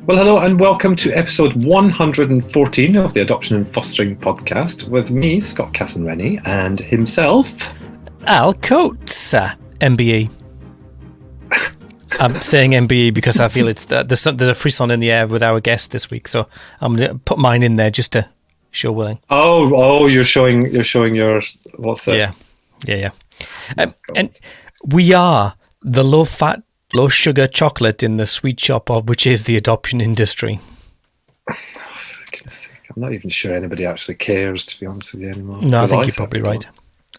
Well, hello and welcome to episode 114 of the Adoption and Fostering podcast with me, Scott Casson-Rennie, and himself, Al Coates, MBE. I'm saying MBE because I feel there's a frisson in the air with our guest this week, so I'm going to put mine in there just to show willing. Oh, you're showing your what's that? Yeah. And we are the low-fat, low-sugar chocolate in the sweet shop of which is the adoption industry. Oh, for goodness sake, I'm not even sure anybody actually cares, to be honest with you anymore. No, I think you're probably right.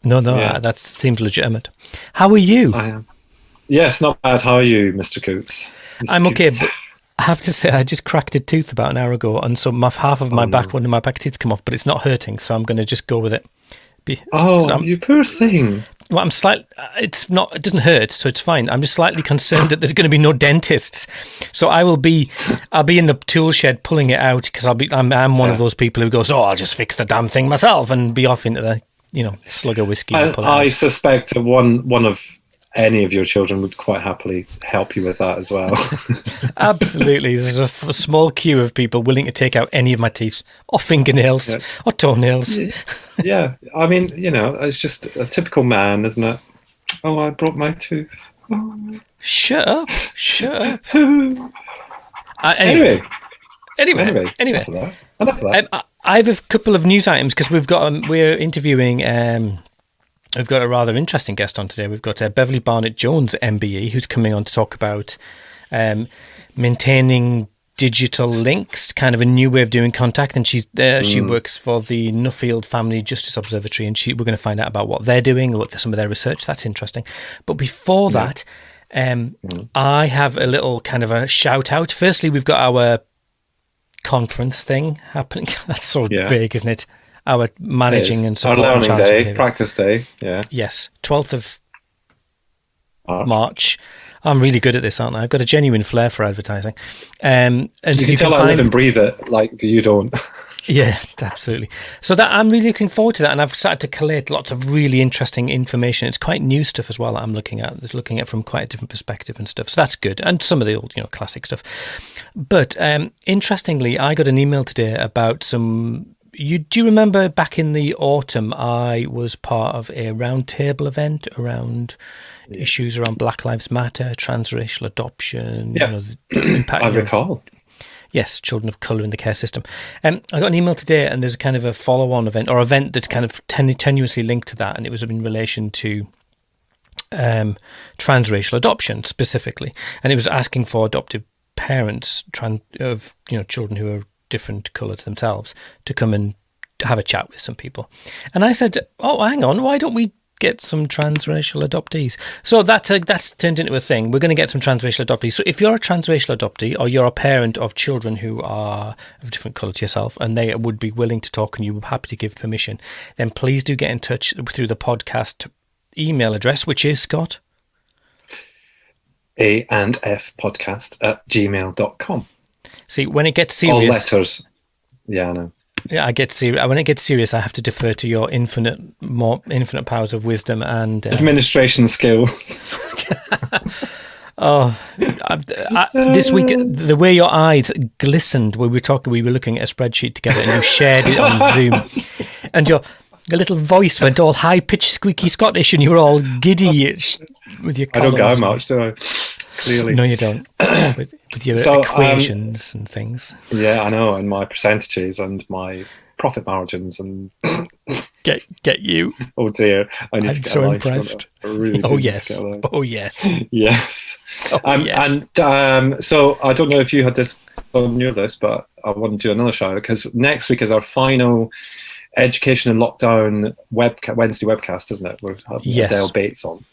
No, that seems legitimate. How are you? I am. Yes, not bad. How are you, Mr. Coots? I'm okay, but I have to say I just cracked a tooth about an hour ago, and so half of my back, one of my back teeth come off, but it's not hurting, so I'm going to just go with it. You poor thing. Well, it doesn't hurt, so it's fine. I'm just slightly concerned that there's going to be no dentists. So I'll be in the tool shed pulling it out because I'm one of those people who goes, I'll just fix the damn thing myself and be off into the, slug of whiskey. And pull it I out. suspect one of any of your children would quite happily help you with that as well. Absolutely. There's a small queue of people willing to take out any of my teeth or fingernails or toenails. Yeah. I mean, it's just a typical man, isn't it? Oh, I broke my tooth. Oh. Shut up. Anyway. Enough of that. I have a couple of news items because we're interviewing... We've got a rather interesting guest on today. We've got Beverly Barnett-Jones, MBE, who's coming on to talk about maintaining digital links, kind of a new way of doing contact. And she works for the Nuffield Family Justice Observatory, and we're going to find out about what they're doing or some of their research. That's interesting. But before that, I have a little kind of a shout out. Firstly, we've got our conference thing happening. That's so big, isn't it? Our managing and support our learning day, behavior. Practice day, yeah. Yes, 12th of March. I'm really good at this, aren't I? I've got a genuine flair for advertising. And you can tell I live and breathe it, like you don't. Yes, absolutely. So that I'm really looking forward to that, and I've started to collate lots of really interesting information. It's quite new stuff as well that I'm looking at from quite a different perspective and stuff. So that's good, and some of the old, classic stuff. But interestingly, I got an email today about some... Do you remember back in the autumn, I was part of a roundtable event around issues around Black Lives Matter, transracial adoption, the impact. I recall. Yes, children of colour in the care system. I got an email today, and there's a kind of a follow-on event that's kind of tenuously linked to that, and it was in relation to transracial adoption specifically, and it was asking for adoptive parents of children who are different colour to themselves to come and have a chat with some people. And I said, hang on, why don't we get some transracial adoptees? So that's turned into a thing. We're going to get some transracial adoptees. So if you're a transracial adoptee or you're a parent of children who are of different colour to yourself and they would be willing to talk and you were happy to give permission, then please do get in touch through the podcast email address, which is, Scott? a&fpodcast@gmail.com. See, when it gets serious... All letters. Yeah, I know. Yeah, I get serious. When it gets serious, I have to defer to your infinite powers of wisdom and... administration skills. This week, the way your eyes glistened when we were looking at a spreadsheet together and you shared it on Zoom, and your little voice went all high-pitched, squeaky Scottish, and you were all giddy with your columns. I don't go much, do I? Clearly. No, you don't. With your equations and things. Yeah, I know, and my percentages and my profit margins and... Get you. Oh dear, I need to get so a life. Impressed. Really yes. Oh yes. Yes. Yes. And so I don't know if you had this on your list, but I want to do another shout out because next week is our final Education in Lockdown Wednesday webcast, isn't it? We're having Adele Bates on,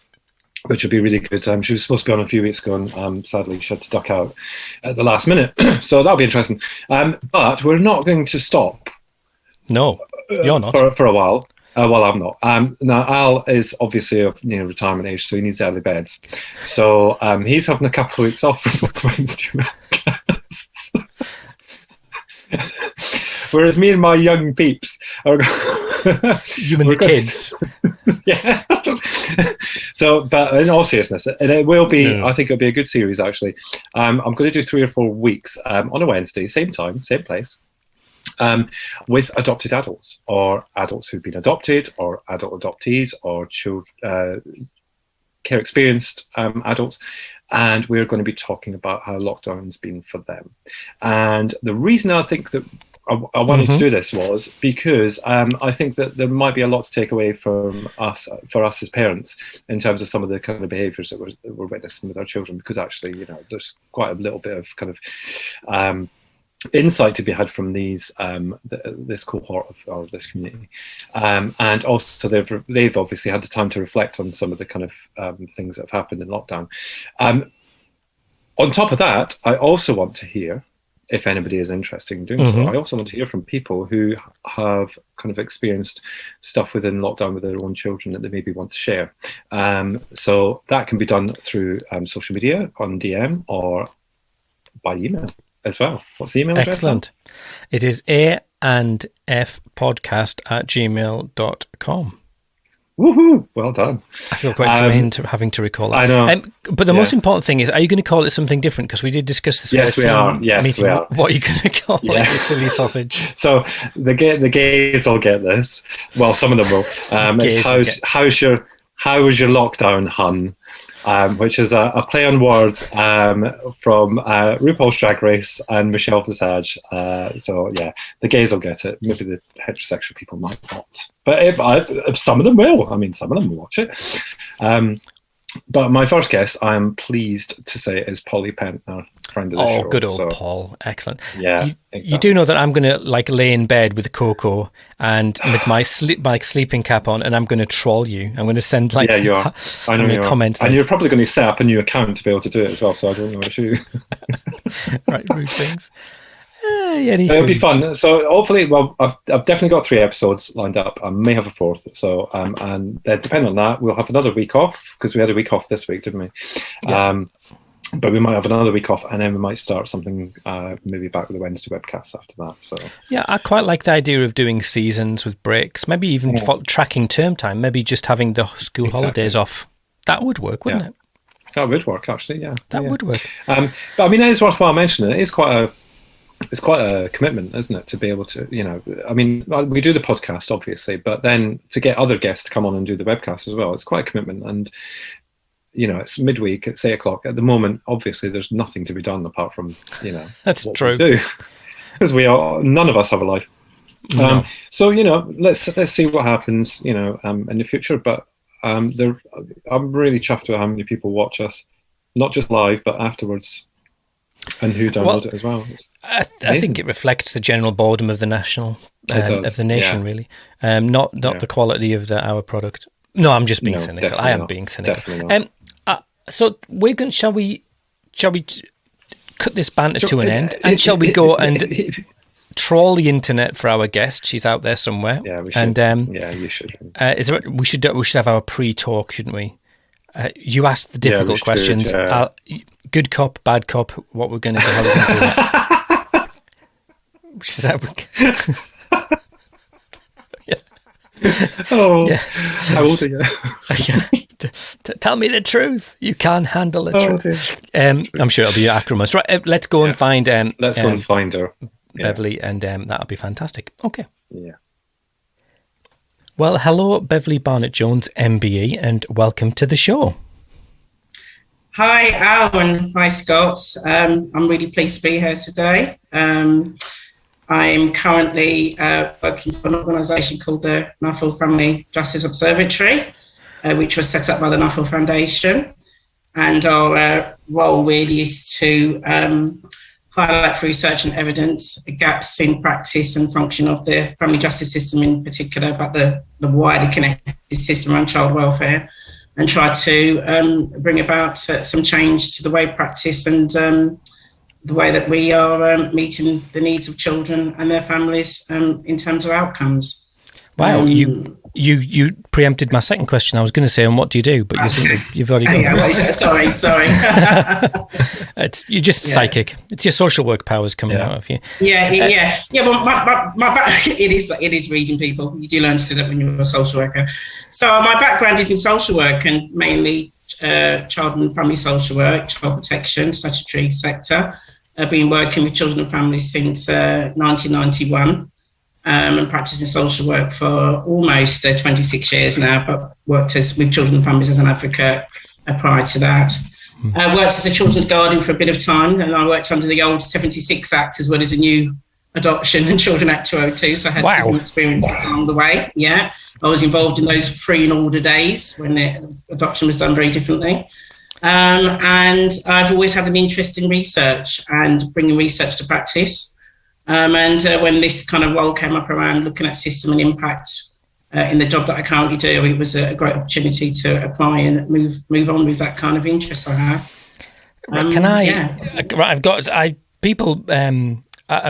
which would be really good. She was supposed to be on a few weeks ago, and sadly she had to duck out at the last minute. So that'll be interesting. But we're not going to stop. No, you're not. For a while. Well, I'm not. Now, Al is obviously of retirement age, so he needs early beds. So he's having a couple of weeks off from Wednesday podcasts. Whereas me and my young peeps are... You and the kids. Yeah. So, but in all seriousness, and it will be, I think it'll be a good series, actually. I'm going to do 3 or 4 weeks on a Wednesday, same time, same place, with adopted adults, or adults who've been adopted, or adult adoptees, or children, care experienced adults. And we're going to be talking about how lockdown's been for them. And the reason I think that I wanted to do this was because I think that there might be a lot to take away from us, for us as parents, in terms of some of the kind of behaviours that we're witnessing with our children. Because actually, there's quite a little bit of kind of insight to be had from these this cohort of this community, and also they've obviously had the time to reflect on some of the kind of things that have happened in lockdown. On top of that, I also want to hear, if anybody is interested in doing so, I also want to hear from people who have kind of experienced stuff within lockdown with their own children that they maybe want to share. So that can be done through social media, on DM, or by email as well. What's the email address? Excellent. It is a&fpodcast@gmail.com. Woohoo! Well done. I feel quite drained having to recall that. I know. But the most important thing is, are you going to call it something different? Because we did discuss this. Yes, we are. Yes, we are. What are you going to call it, you silly sausage? So the gays will get this. Well, some of them will. It's how was your lockdown, hun? Which is a play on words from RuPaul's Drag Race and Michelle Visage. So yeah, the gays will get it. Maybe the heterosexual people might not, but if some of them will. I mean, some of them will watch it. But my first guest, I'm pleased to say, is Polly Pentner, friend of the show. Oh, good old Paul. Excellent. Yeah. You do know that I'm going to lay in bed with cocoa and with my sleeping cap on, and I'm going to troll you. I'm going to send Yeah, you are. I know you are. Comments. And you're probably going to set up a new account to be able to do it as well, so I don't know what you... Right, rude things. It'll be fun. So hopefully, well, I've definitely got 3 episodes lined up. I may have a 4th. So and depending on that, we'll have another week off, because we had a week off this week, didn't we? Yeah. But we might have another week off, and then we might start something maybe back with the Wednesday webcast after that. So yeah, I quite like the idea of doing seasons with breaks. Maybe even tracking term time. Maybe just having the school holidays off. That would work, wouldn't it? That would work, actually. Yeah, that would work. But I mean, it is worthwhile mentioning. It's quite a commitment, isn't it, to be able to, I mean, we do the podcast, obviously, but then to get other guests to come on and do the webcast as well, it's quite a commitment. And, it's midweek at 8 o'clock. At the moment, obviously, there's nothing to be done apart from, That's what true. we do. Because none of us have a life. No. So, let's see what happens, in the future. But I'm really chuffed with how many people watch us, not just live, but afterwards. And who download it as well? I think it reflects the general boredom of the nation, really. Not the quality of our product. No, I'm just being cynical. I am being cynical. So shall we cut this banter to an end, and shall we go and troll the internet for our guest? She's out there somewhere. Yeah, we should. And you should. We should have our pre-talk, shouldn't we? You asked the difficult questions. Good cop, bad cop. What we're going to do? How we're going to do that? How old are you? Tell me the truth. You can't handle the truth. I'm sure it'll be acrimonious. Right, let's go and find. Let's go and find her, Beverly, and that'll be fantastic. Okay. Yeah. Well, hello, Beverly Barnett-Jones, MBE, and welcome to the show. Hi, Al, and hi, Scott. I'm really pleased to be here today. I'm currently working for an organisation called the Nuffield Family Justice Observatory, which was set up by the Nuffield Foundation. And our role really is to highlight through research and evidence gaps in practice and function of the family justice system in particular, but the wider connected system around child welfare, and try to bring about some change to the way practice and the way that we are meeting the needs of children and their families in terms of outcomes. Wow, you preempted my second question. I was going to say, and what do you do? But you've already got Sorry. You're just psychic. It's your social work powers coming out of you. Yeah. Well, it is reading people. You do learn to do that when you're a social worker. So my background is in social work, and mainly child and family social work, child protection, statutory sector. I've been working with children and families since 1991. And practicing social work for almost 26 years now, but worked with children and families as an advocate prior to that. I worked as a children's guardian for a bit of time, and I worked under the old 76 Act as well as a new Adoption and Children Act 202, so I had different experiences along the way. Yeah, I was involved in those free and order days when the adoption was done very differently. And I've always had an interest in research and bringing research to practice. And when this kind of role came up around looking at system and impact in the job that I currently do, it was a great opportunity to apply and move on with that kind of interest I have.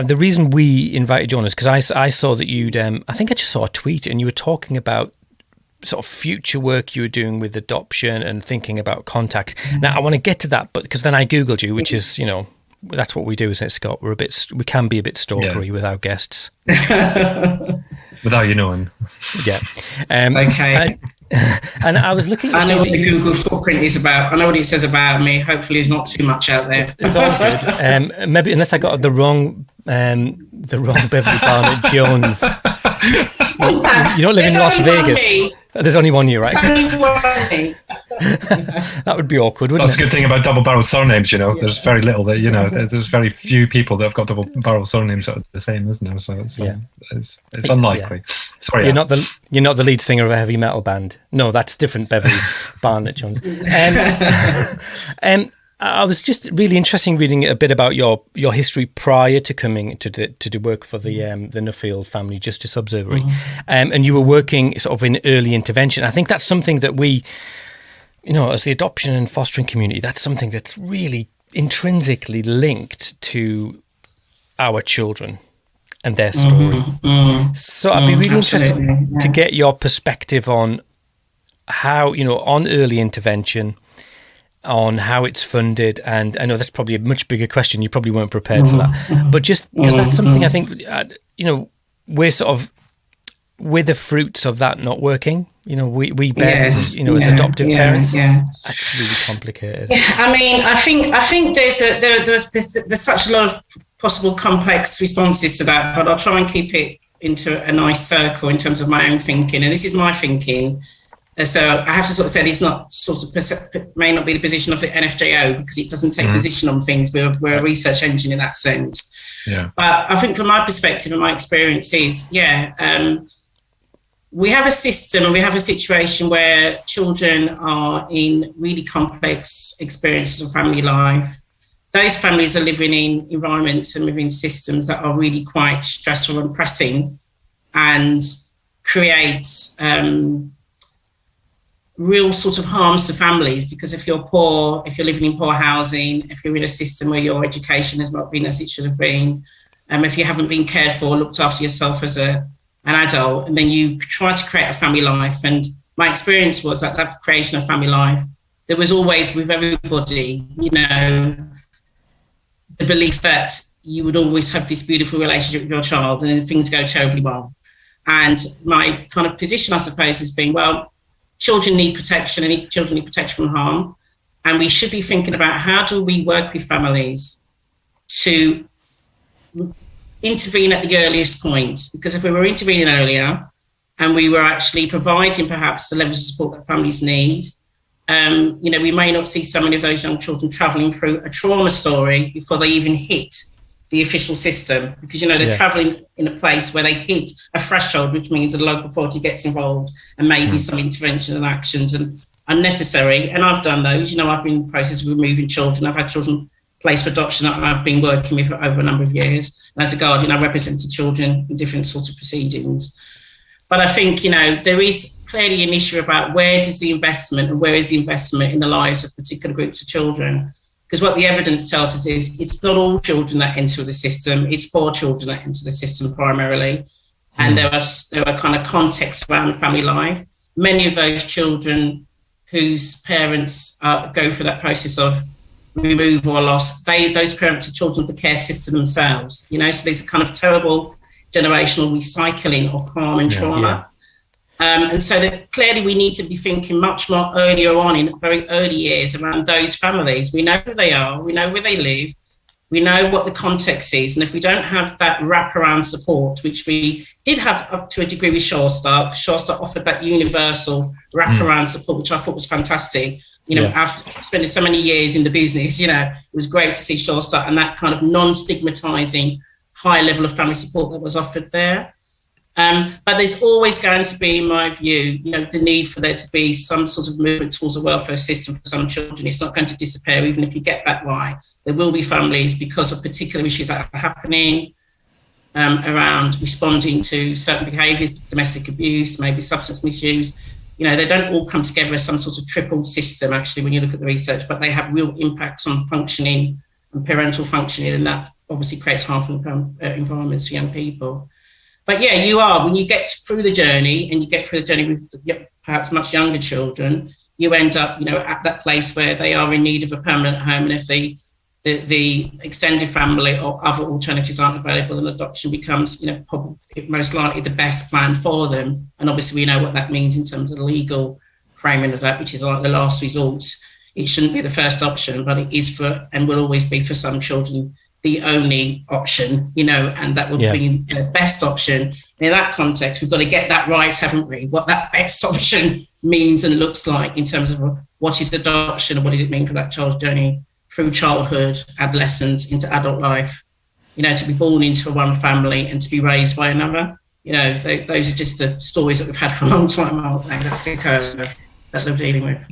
The reason we invited you on is because I saw that you'd, I think I just saw a tweet and you were talking about sort of future work you were doing with adoption and thinking about contact. Now, I want to get to that, but because then I Googled you, which is, that's what we do, isn't it, Scott? We can be a bit stalkery with our guests. Without you knowing. Yeah. Okay. And I was looking at... I know what the Google footprint is about. I know what it says about me. Hopefully there's not too much out there. It's all good. Maybe, unless I got the wrong Beverly Barnett-Jones. You don't live in Las Vegas. There's only one you, right? That would be awkward, wouldn't it? That's a good thing about double-barrel surnames, There's very little that, there's very few people that have got double-barrel surnames that are the same, isn't there? So it's unlikely. Yeah. Sorry, you're not the lead singer of a heavy metal band. No, that's different, Beverly Barnett-Jones. I was just really interested reading a bit about your history prior to coming to do work for the Nuffield Family Justice Observatory, and you were working sort of in early intervention. I think that's something that we, as the adoption and fostering community, that's something that's really intrinsically linked to our children and their story. So I'd be really interested to get your perspective on how, on early intervention, on how it's funded, and I know that's probably a much bigger question. You probably weren't prepared for that, but just because that's something I think we're the fruits of that not working. We bear, as adoptive parents. Yeah. That's really complicated. Yeah, I think there's such a lot of possible complex responses to that, but I'll try and keep it into a nice circle in terms of my own thinking, and this is my thinking. So I have to sort of say it's not may not be the position of the NFJO because it doesn't take position on things. We're a research engine in that sense. Yeah. But I think from my perspective and my experience is, we have a system and we have a situation where children are in really complex experiences of family life. Those families are living in environments and living systems that are really quite stressful and pressing and create real sort of harms to families, because if you're poor, if you're living in poor housing, if you're in a system where your education has not been as it should have been, if you haven't been cared for, looked after yourself as an adult, and then you try to create a family life. And my experience was that creation of family life, there was always with everybody, the belief that you would always have this beautiful relationship with your child and then things go terribly wrong. And my kind of position, I suppose, has been, children need protection and children need protection from harm. And we should be thinking about how do we work with families to intervene at the earliest point? Because if we were intervening earlier and we were actually providing perhaps the levels of support that families need, we may not see so many of those young children travelling through a trauma story before they even hit the official system, because they're travelling in a place where they hit a threshold, which means the local authority gets involved and maybe some intervention and actions and unnecessary. And I've done those. I've been in the process of removing children. I've had children placed for adoption that I've been working with for over a number of years. And as a guardian, I represented children in different sorts of proceedings. But I think, there is clearly an issue about where is the investment in the lives of particular groups of children. Because what the evidence tells us is it's not all children that enter the system, it's poor children that enter the system primarily. And there are kind of contexts around family life. Many of those children whose parents go through that process of removal or loss, those parents are children of the care system themselves, so there's a kind of terrible generational recycling of harm and trauma. And so that clearly we need to be thinking much more earlier on, in very early years, around those families. We know who they are, we know where they live, we know what the context is. And if we don't have that wraparound support, which we did have up to a degree with Sure Start offered that universal wraparound support, which I thought was fantastic. After spending so many years in the business, it was great to see Sure Start and that kind of non-stigmatizing high level of family support that was offered there. But there's always going to be, in my view, the need for there to be some sort of movement towards a welfare system for some children. It's not going to disappear, even if you get that right. There will be families, because of particular issues that are happening around responding to certain behaviours, domestic abuse, maybe substance misuse. They don't all come together as some sort of triple system, actually, when you look at the research, but they have real impacts on functioning and parental functioning, and that obviously creates harmful environments for young people. But yeah, when you get through the journey, and you get through the journey with perhaps much younger children, you end up, at that place where they are in need of a permanent home. And if the extended family or other alternatives aren't available, then adoption becomes, probably most likely the best plan for them. And obviously we know what that means in terms of the legal framing of that, which is like the last resort. It shouldn't be the first option, but it is for, and will always be for some children, the only option, and that would be the best option. And in that context, we've got to get that right, haven't we? What that best option means and looks like in terms of what is adoption and what does it mean for that child's journey through childhood, adolescence, into adult life, to be born into one family and to be raised by another. Those are just the stories that we've had for a long time, aren't they? That's the curve that we're dealing with.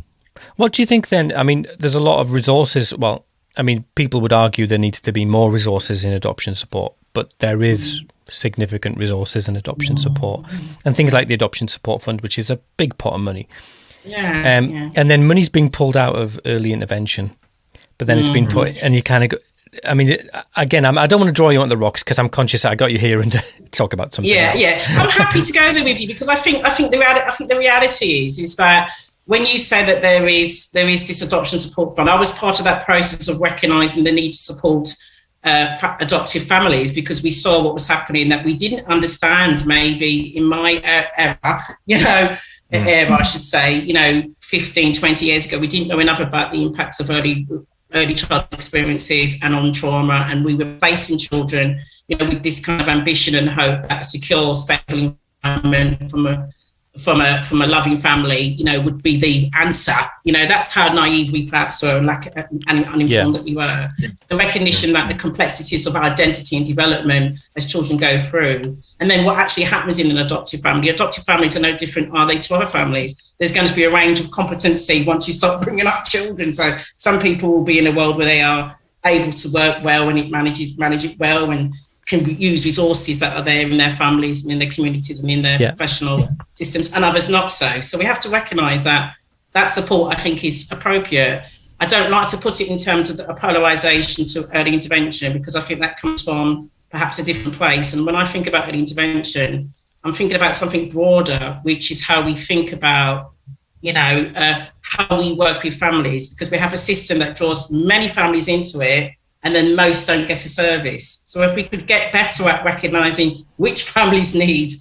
What do you think then? I mean, there's a lot of resources. Well, I mean, people would argue there needs to be more resources in adoption support, but there is significant resources in adoption support, and things like the Adoption Support Fund, which is a big pot of money. And then money's being pulled out of early intervention, but then it's been put, and you kind of go, I mean, again, I don't want to draw you on the rocks because I'm conscious that I got you here and talk about something else. I'm happy to go there with you, because I think the reality is that when you say that there is this adoption support fund, I was part of that process of recognising the need to support adoptive families, because we saw what was happening that we didn't understand maybe in my era, I should say, 15, 20 years ago. We didn't know enough about the impacts of early childhood experiences and on trauma, and we were placing children, with this kind of ambition and hope that a secure, stable environment from a loving family, would be the answer. That's how naive we perhaps were and uninformed that we were. The recognition that the complexities of identity and development as children go through, and then what actually happens in an adoptive family. Adoptive families are no different, are they, to other families? There's going to be a range of competency once you start bringing up children. So some people will be in a world where they are able to work well and manage it well, and can use resources that are there in their families and in their communities and in their professional systems, and others not so. So we have to recognise that support, I think, is appropriate. I don't like to put it in terms of a polarisation to early intervention, because I think that comes from perhaps a different place. And when I think about early intervention, I'm thinking about something broader, which is how we think about, how we work with families, because we have a system that draws many families into it, and then most don't get a service. So if we could get better at recognising which families need,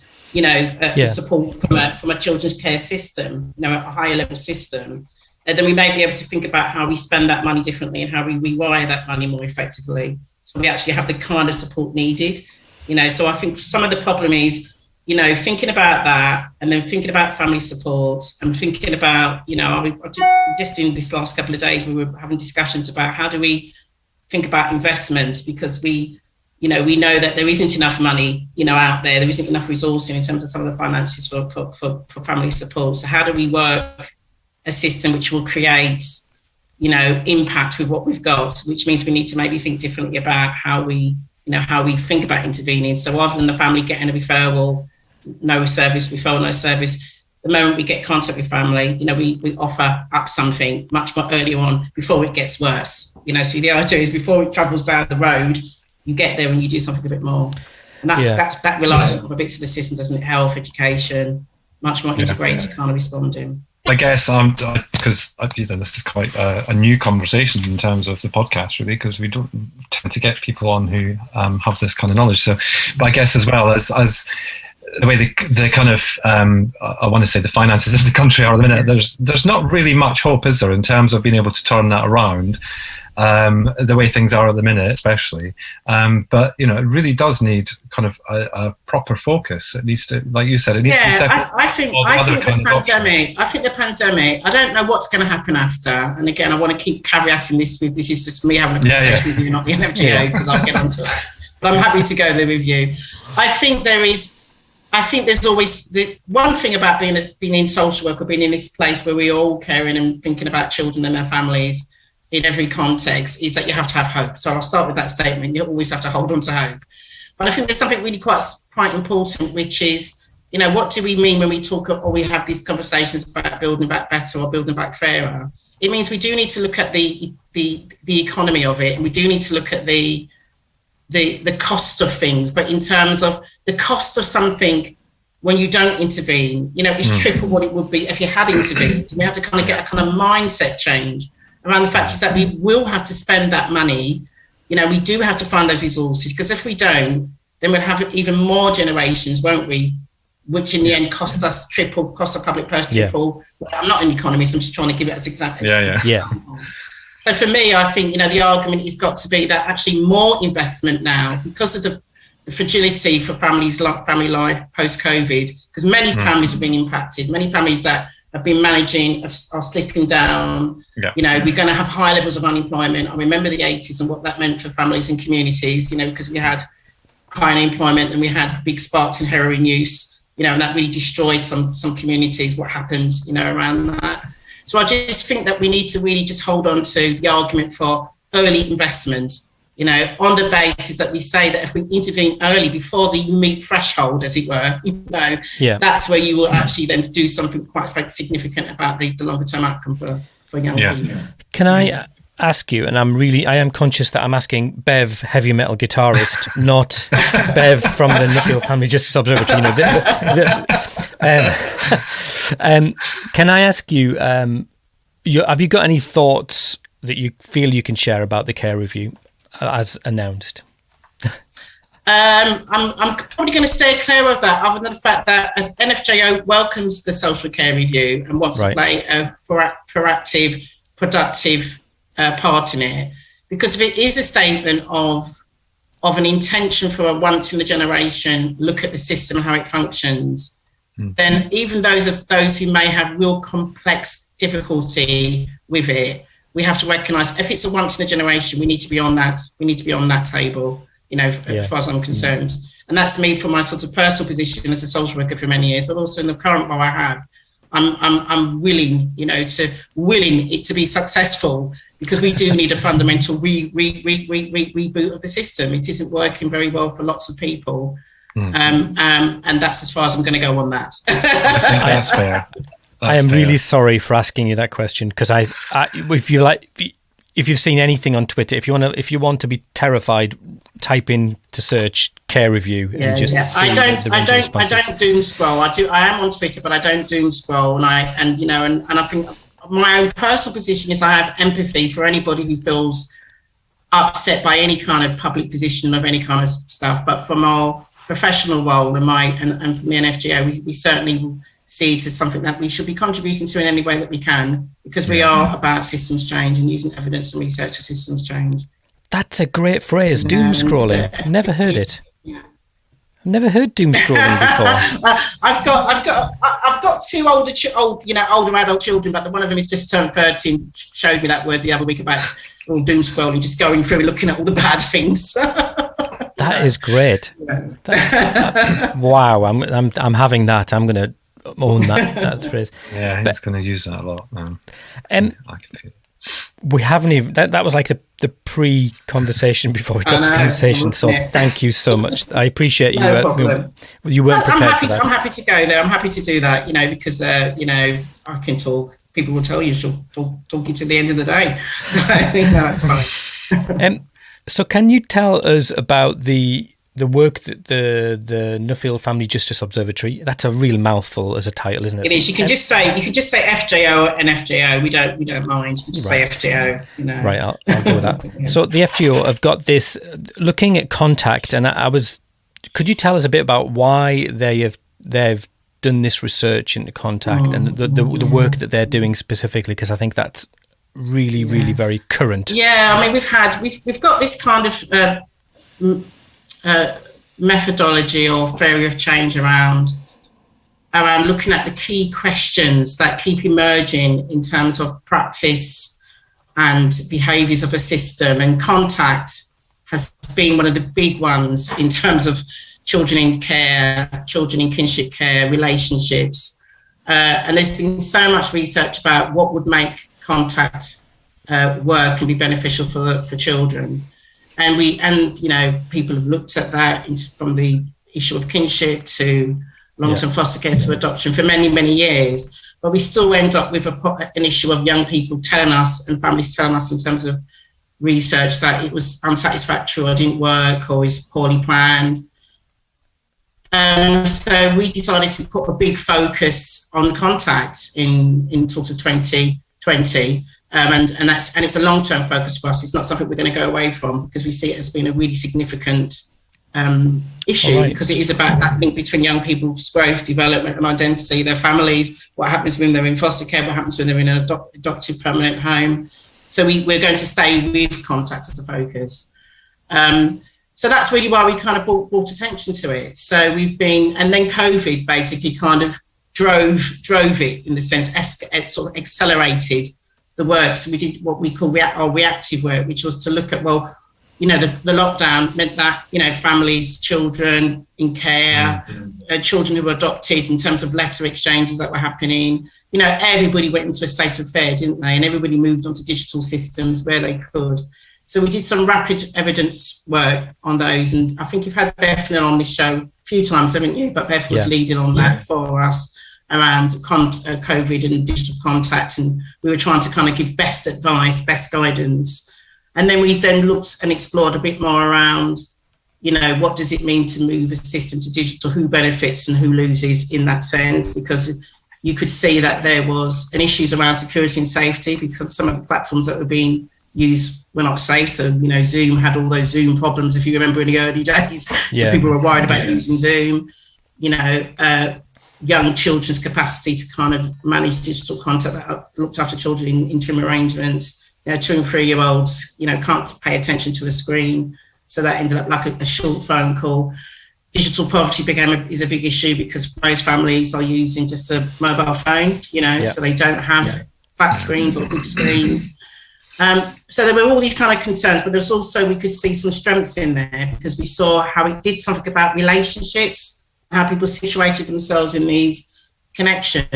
support from a children's care system, a higher level system, then we may be able to think about how we spend that money differently and how we rewire that money more effectively, so we actually have the kind of support needed. So I think some of the problem is, thinking about that, and then thinking about family support, and thinking about, just in this last couple of days, we were having discussions about how do we think about investments, because we know that there isn't enough money, out there. There isn't enough resourcing in terms of some of the finances for family support. So how do we work a system which will create, impact with what we've got, which means we need to maybe think differently about how we think about intervening. So rather than the family getting a referral, no service, referral, no service, the moment we get contact with family, we offer up something much more early on before it gets worse. So the idea is before it travels down the road, you get there and you do something a bit more. And that relies on other bits of the system, doesn't it? Health, education, much more integrated kind of responding. I guess because this is quite a new conversation in terms of the podcast, really, because we don't tend to get people on who have this kind of knowledge. So, but I guess as well as the way the kind of I want to say the finances of the country are at the minute, there's not really much hope, is there, in terms of being able to turn that around. The way things are at the minute, especially. But it really does need kind of a proper focus. At least, like you said, it needs to be separate. I think the pandemic. I don't know what's going to happen after. And again, I want to keep caveating this with this is just me having a conversation with you, not the NFGO, because I'll get onto that. But I'm happy to go there with you. I think there's always the one thing about being in social work or being in this place where we're all caring and thinking about children and their families in every context is that you have to have hope. So I'll start with that statement. You always have to hold on to hope. But I think there's something really quite important, which is, what do we mean when we talk or we have these conversations about building back better or building back fairer? It means we do need to look at the economy of it, and we do need to look at the cost of things. But in terms of the cost of something when you don't intervene, it's triple what it would be if you had intervened. And we have to kind of get a kind of mindset change around the fact is that we will have to spend that money. We do have to find those resources, because if we don't, then we'll have even more generations, won't we? Which in the end cost us triple, cost the public purse triple. Well, I'm not an economist, I'm just trying to give it as example. So for me, I think, the argument has got to be that actually more investment now, because of the fragility for family life post-COVID, because many families have been impacted, many families that have been managing are slipping down. We're going to have high levels of unemployment. I remember the 80s and what that meant for families and communities, because we had high unemployment and we had big sparks in heroin use, and that really destroyed some communities, what happened, around that. So I just think that we need to really just hold on to the argument for early investment, on the basis that we say that if we intervene early before the meet threshold, as it were, that's where you will actually then do something quite significant about the longer term outcome for young people. Can I ask you, and I am conscious that I'm asking Bev, heavy metal guitarist, not Bev from the Nuffield Family Justice Observatory. Can I ask you, have you got any thoughts that you feel you can share about the care review as announced? I'm probably going to stay clear of that, other than the fact that NFJO welcomes the social care review and wants to play a proactive, productive part in it. Because if it is a statement of an intention for a once in a generation look at the system and how it functions, then even those who may have real complex difficulty with it, we have to recognise if it's a once in a generation, we need to be on that. We need to be on that table, as far as I'm concerned. And that's me from my sort of personal position as a social worker for many years, but also in the current role I have. I'm willing, willing it to be successful, because we do need a fundamental reboot of the system. It isn't working very well for lots of people. And that's as far as I'm going to go on that. I think that's fair. I am really sorry for asking you that question, because if you've seen anything on Twitter, if you want to be terrified, type in to search care review and just see I don't doom scroll. I am on Twitter, but I don't doom scroll, and I think my own personal position is I have empathy for anybody who feels upset by any kind of public position of any kind of stuff. But from our professional role and from the NFGO, we certainly see it as something that we should be contributing to in any way that we can, because we are about systems change and using evidence and research for systems change. That's a great phrase, doom scrolling. I've never heard it. I've never heard doom scrolling before. I've got two older adult children, but one of them has just turned 13. Showed me that word the other week about doom scrolling, just going through and looking at all the bad things. That is great. Wow, I'm having that. I'm going to own that phrase. Yeah, he's going to use that a lot now. I can feel it. We haven't even that was like the pre-conversation before we got to the conversation, so thank you so much. I appreciate you. No problem. You weren't prepared for that. I'm happy to go there. I'm happy to do that, because I can talk. People will tell you she'll talk you to the end of the day, so it's fine. So can you tell us about the the work that the Nuffield Family Justice Observatory, that's a real mouthful as a title, isn't it? It is. You can just say FJO and FJO. We don't mind. You can just say FJO. You know. Right. I'll go with that. Yeah. So the FGO have got this looking at contact, and could you tell us a bit about why they've done this research into contact and the work that they're doing specifically? Because I think that's really very current. Yeah, I mean we've got this kind of methodology or theory of change around looking at the key questions that keep emerging in terms of practice and behaviours of a system, and contact has been one of the big ones in terms of children in care, children in kinship care, relationships, and there's been so much research about what would make contact work and be beneficial for children. And you know, people have looked at that from the issue of kinship to long-term foster care to adoption for many, many years. But we still end up with an issue of young people telling us and families telling us in terms of research that it was unsatisfactory or didn't work or is poorly planned. So we decided to put a big focus on contact in sort of 2020. And it's a long-term focus for us. It's not something we're going to go away from, because we see it as being a really significant issue, because it is about that link between young people's growth, development and identity, their families, what happens when they're in foster care, what happens when they're in an adoptive permanent home. So we're going to stay with contact as a focus. So that's really why we kind of brought attention to it. So and then COVID basically kind of drove it in the sense, it sort of accelerated the work. So we did what we call our reactive work, which was to look at, well, you know, the lockdown meant that, you know, families, children in care, children who were adopted, in terms of letter exchanges that were happening, you know, everybody went into a state of fear, didn't they? And everybody moved onto digital systems where they could. So we did some rapid evidence work on those. And I think you've had Beverly on this show a few times, haven't you? But Bev was leading on that for us around COVID and digital contact. And we were trying to kind of give best advice, best guidance. And then we looked and explored a bit more around, you know, what does it mean to move a system to digital? Who benefits and who loses in that sense? Because you could see that there was an issues around security and safety, because some of the platforms that were being used were not safe. So, you know, Zoom had all those Zoom problems, if you remember, in the early days. So people were worried about using Zoom. You know, young children's capacity to kind of manage digital content, that looked after children in interim arrangements. You know, 2 and 3 year olds, you know, can't pay attention to a screen. So that ended up like a short phone call. Digital poverty is a big issue, because most families are using just a mobile phone, you know, so they don't have flat screens or big screens. So there were all these kind of concerns, but there's also, we could see some strengths in there, because we saw how it did something about relationships, how people situated themselves in these connections.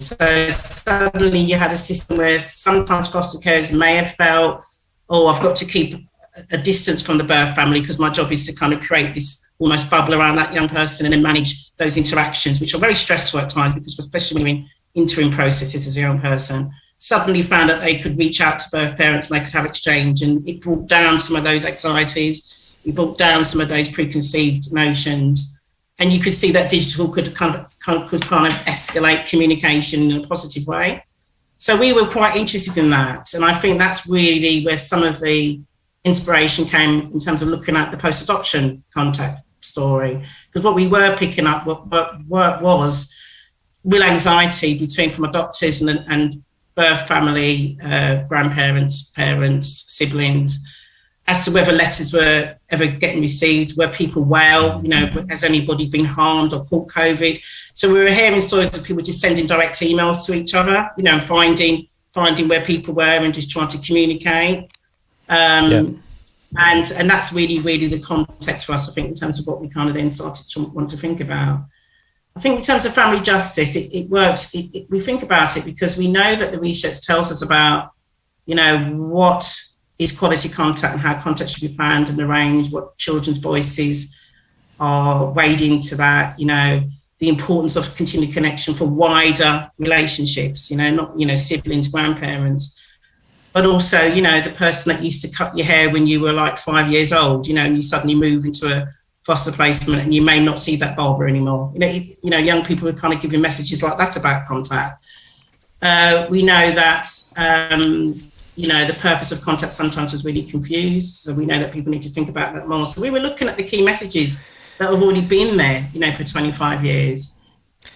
So suddenly you had a system where sometimes foster carers may have felt, oh, I've got to keep a distance from the birth family because my job is to kind of create this almost bubble around that young person and then manage those interactions, which are very stressful at times, because especially when you're in interim processes as a young person, suddenly found that they could reach out to birth parents and they could have exchange, and it brought down some of those anxieties, it brought down some of those preconceived notions. And you could see that digital could kind of escalate communication in a positive way. So we were quite interested in that. And I think that's really where some of the inspiration came in terms of looking at the post-adoption contact story. Because what we were picking up was real anxiety from adopters and birth family, grandparents, parents, siblings, as to whether letters were ever getting received, were people well, you know, has anybody been harmed or caught COVID? So we were hearing stories of people just sending direct emails to each other, you know, and finding where people were and just trying to communicate. And that's really, really the context for us, I think, in terms of what we kind of then started to want to think about. I think in terms of family justice, it works. We think about it because we know that the research tells us about, you know, what is quality contact and how contact should be planned and arranged, what children's voices are weighed into that, you know, the importance of continued connection for wider relationships, you know, not, you know, siblings, grandparents, but also, you know, the person that used to cut your hair when you were like 5 years old, you know, and you suddenly move into foster placement, and you may not see that Barbara anymore. Young people are kind of giving messages like that about contact. We know that, the purpose of contact sometimes is really confused. So we know that people need to think about that more. So we were looking at the key messages that have already been there, for 25 years.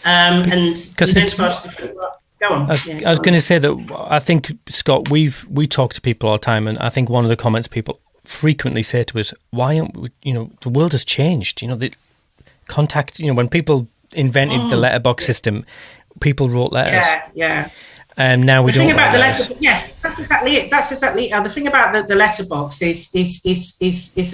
And then started to think, well, go on. I was going to say that I think, Scott, we talk to people all the time, and I think one of the comments people frequently say to us, why aren't we, the world has changed. The contact, when people invented the letterbox system, people wrote letters. Yeah. Now we don't. That's exactly it. The thing about the letterbox is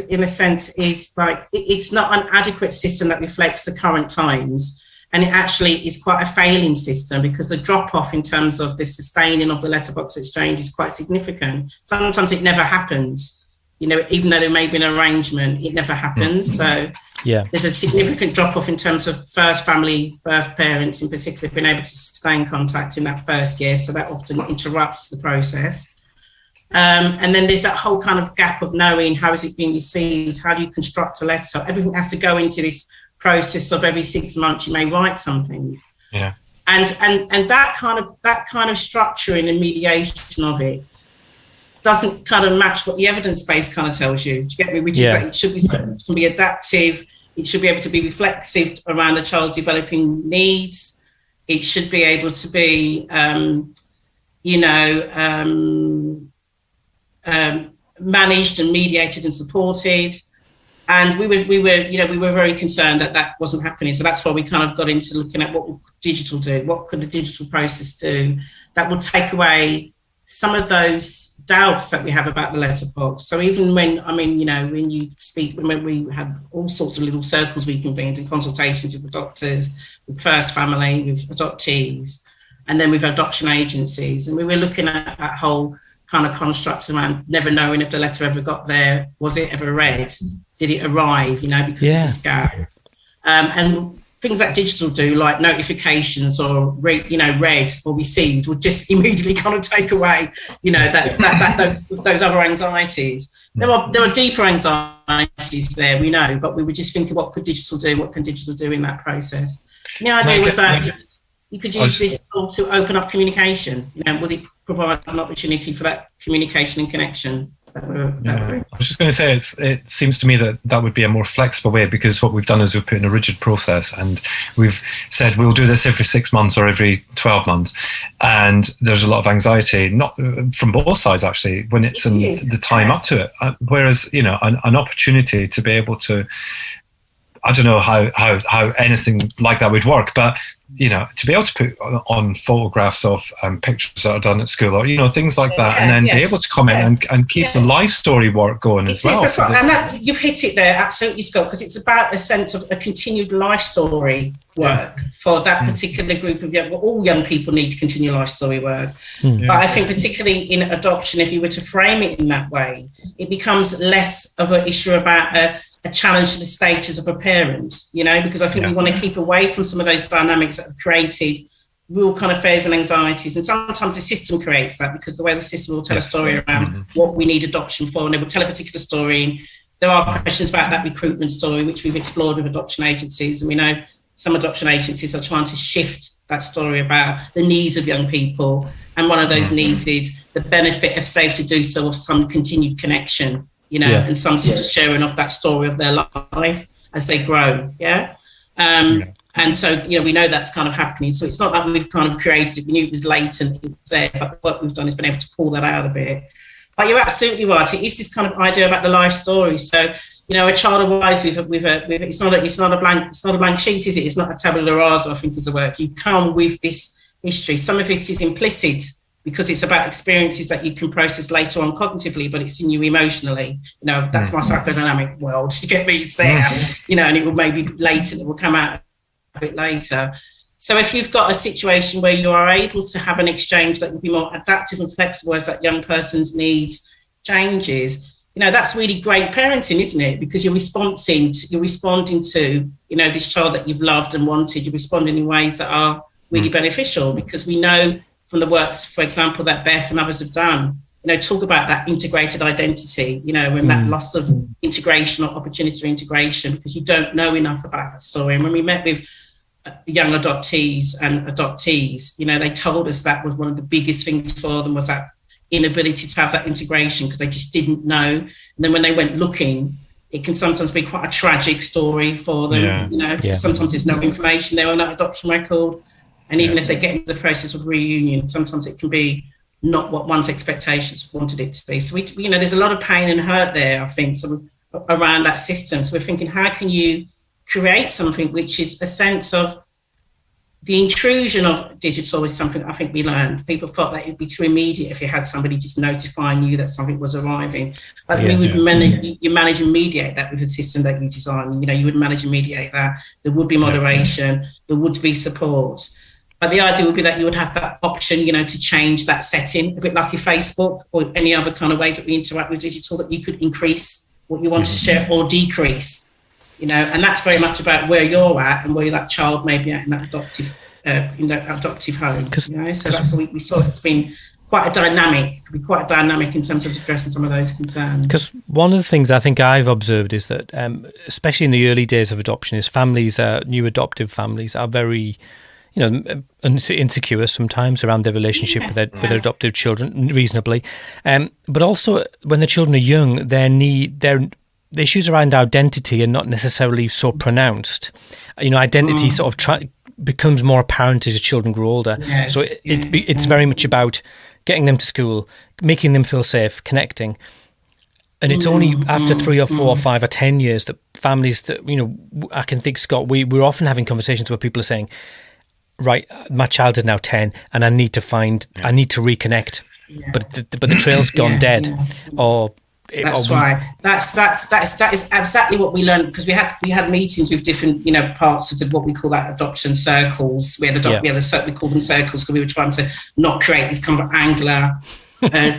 in a sense is like it's not an adequate system that reflects the current times, and it actually is quite a failing system because the drop off in terms of the sustaining of the letterbox exchange is quite significant. Sometimes it never happens. Even though there may be an arrangement, it never happens. So there's a significant drop-off in terms of first family birth parents in particular being able to sustain contact in that first year. So that often interrupts the process. And then there's that whole kind of gap of knowing how is it being received, how do you construct a letter? Everything has to go into this process of every 6 months you may write something. Yeah. And that kind of structuring and mediation of it doesn't kind of match what the evidence base kind of tells you. Do you get me? Which is that it should be something that can be adaptive. It should be able to be reflexive around the child's developing needs. It should be able to be, managed and mediated and supported. And we were very concerned that wasn't happening. So that's why we kind of got into looking at what would digital do, what could the digital process do that would take away some of those doubts that we have about the letterbox. So even when you speak, when we had all sorts of little circles we convened in consultations with the doctors, with first family, with adoptees, and then with adoption agencies. And we were looking at that whole kind of construct around never knowing if the letter ever got there. Was it ever read? Did it arrive, because of the scan? And things that digital do, like notifications or read or received, would just immediately kind of take away, those other anxieties. There are deeper anxieties there, we know, but we were just thinking, what could digital do? What can digital do in that process? And the idea was that you could use digital to open up communication. Would it provide an opportunity for that communication and connection? I was just going to say, it seems to me that would be a more flexible way, because what we've done is we've put in a rigid process and we've said we'll do this every 6 months or every 12 months. And there's a lot of anxiety, not from both sides actually, when it's in the time up to it. Whereas, an opportunity to be able to, I don't know how anything like that would work, but to be able to put on photographs of pictures that are done at school, or things like that, and then be able to comment and keep the life story work going as well. And you've hit it there, absolutely, Scott, because it's about a sense of a continued life story work for that particular group of all young people need to continue life story work. But I think particularly in adoption, if you were to frame it in that way, it becomes less of an issue about a challenge to the status of a parent, because I think we want to keep away from some of those dynamics that have created real kind of fears and anxieties. And sometimes the system creates that, because the way the system will tell a story around what we need adoption for, and they will tell a particular story. And there are questions about that recruitment story, which we've explored with adoption agencies. And we know some adoption agencies are trying to shift that story about the needs of young people. And one of those needs is the benefit of safe to do so, of some continued connection, and some sort of sharing of that story of their life as they grow. And so, we know that's kind of happening. So it's not that we've kind of created it. We knew it was latent, it was there, but what we've done is been able to pull that out a bit. But you're absolutely right. It is this kind of idea about the life story. So, a child arrives with it's not a blank sheet, is it? It's not a tabula rasa, I think is the word. You come with this history. Some of it is implicit, because it's about experiences that you can process later on cognitively, but it's in you emotionally. That's my psychodynamic world. You get me? It's there, and it will maybe later, it will come out a bit later. So if you've got a situation where you are able to have an exchange that will be more adaptive and flexible as that young person's needs changes, that's really great parenting, isn't it? Because you're responding to, this child that you've loved and wanted. You're responding in ways that are really beneficial, because we know from the work, for example, that Beth and others have done, talk about that integrated identity, and that loss of integration or opportunity for integration, because you don't know enough about that story. And when we met with young adoptees and adoptees, they told us that was one of the biggest things for them, was that inability to have that integration, because they just didn't know. And then when they went looking, it can sometimes be quite a tragic story for them. Sometimes there's no information there on that adoption record. And even if they get into the process of reunion, sometimes it can be not what one's expectations wanted it to be. So there's a lot of pain and hurt there, I think, sort of around that system. So we're thinking, how can you create something which is a sense of the intrusion of digital is something I think we learned. People thought that it'd be too immediate if you had somebody just notifying you that something was arriving. But we would manage and mediate that with a system that you design. You would manage and mediate that. There would be moderation. There would be support. But the idea would be that you would have that option, to change that setting, a bit like your Facebook or any other kind of ways that we interact with digital, that you could increase what you want to share or decrease. And that's very much about where you're at and where that child may be at in that adoptive home. So that's what we saw. It's been quite a dynamic. Could be quite dynamic in terms of addressing some of those concerns. Because one of the things I think I've observed is that, especially in the early days of adoption, is families, new adoptive families, are very, insecure sometimes around their relationship with their adoptive children, reasonably. But also, when the children are young, the issues around identity are not necessarily so pronounced. Identity sort of becomes more apparent as the children grow older. Yes, so it's very much about getting them to school, making them feel safe, connecting. And it's only after 3 or 4 or 5 or 10 years that families that, I can think, Scott, we're often having conversations where people are saying, right, my child is now 10 and I need to reconnect, but the trail's gone dead. Or that's right. That is exactly what we learned, because we had meetings with different parts of what we call that adoption circles. We call them circles because we were trying to not create these kind of angular,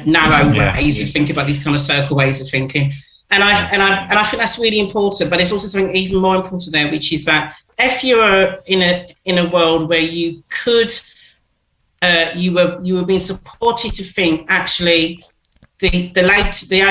narrow ways of thinking about these kind of circle ways of thinking. And I think that's really important. But it's also something even more important there, which is that if you're in a world where you could you were being supported to think, actually, the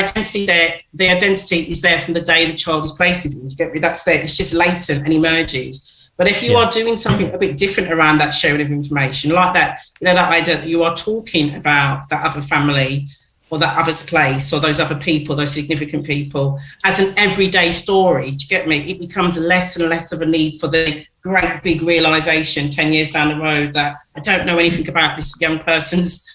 identity is there from the day the child is placed with you. You get me? That's there. It's just latent and emerges. But if you are doing something a bit different around that sharing of information, like that, that idea that you are talking about that other family or that other's place or those other people, those significant people, as an everyday story, do you get me? It becomes less and less of a need for the great big realization 10 years down the road that I don't know anything about this young person's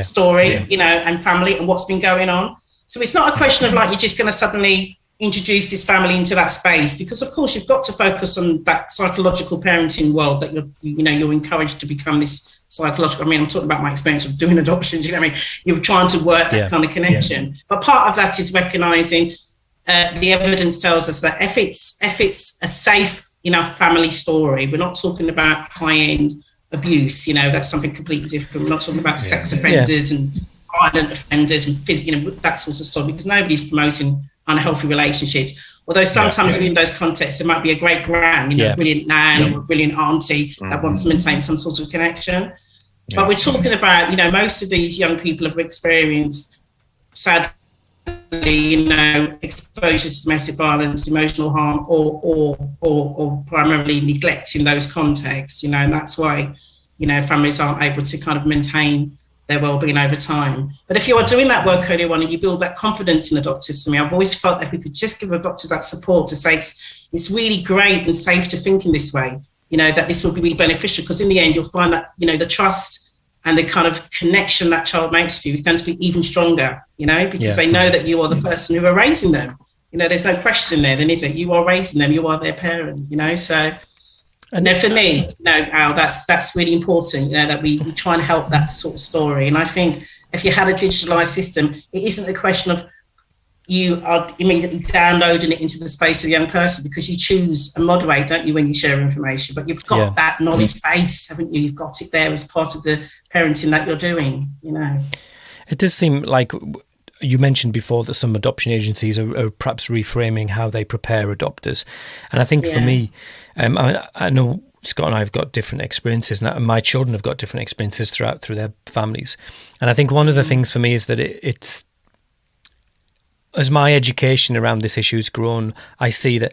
story, and family and what's been going on. So it's not a question of like you're just going to suddenly introduce this family into that space, because of course you've got to focus on that psychological parenting world that you're encouraged to become this psychological. I mean, I'm talking about my experience of doing adoptions. You're trying to work that kind of connection. But part of that is recognizing the evidence tells us that if it's a safe enough family story, we're not talking about high-end abuse, that's something completely different. We're not talking about sex offenders and violent offenders and that sort of stuff, because nobody's promoting unhealthy relationships. Although sometimes in those contexts there might be a great gran, a brilliant nan or a brilliant auntie that wants to maintain some sort of connection. But we're talking about, most of these young people have experienced, sadly, exposure to domestic violence, emotional harm, or primarily neglect in those contexts, and that's why, families aren't able to kind of maintain their well-being over time. But if you are doing that work early on and you build that confidence in the doctors, I've always felt that if we could just give the doctors that support to say it's really great and safe to think in this way, that this will be really beneficial, because in the end you'll find that, the trust and the kind of connection that child makes with you is going to be even stronger, because they know that you are the person who are raising them. There's no question there, then, is it? You are raising them, you are their parent, so... And for me, Al, that's really important, that we try and help that sort of story. And I think if you had a digitalised system, it isn't a question of you are immediately downloading it into the space of the young person, because you choose and moderate, don't you, when you share information. But you've got that knowledge base, haven't you? You've got it there as part of the parenting that you're doing, It does seem like... You mentioned before that some adoption agencies are perhaps reframing how they prepare adopters. And I think for me, I know Scott and I have got different experiences, and my children have got different experiences through their families. And I think one of the things for me is that it's as my education around this issue has grown, I see that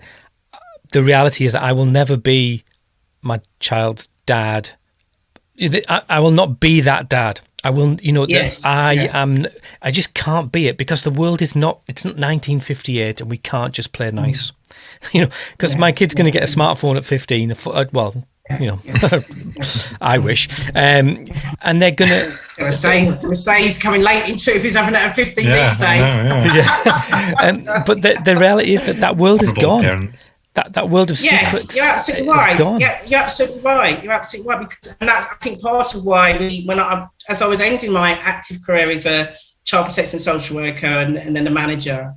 the reality is that I will never be my child's dad. I will not be that dad. I will, yes, I just can't be it, because the world it's not 1958 and we can't just play nice, because my kid's going to get a smartphone at 15. Well, I wish. And they're going to... say he's coming late into it if he's having it at 15 these days. But the reality is that world is gone. Parents. That world of secrets. You're absolutely right. Yeah, you're absolutely right. You're absolutely right. And that's, I think, part of why as I was ending my active career as a child protection social worker and then a manager,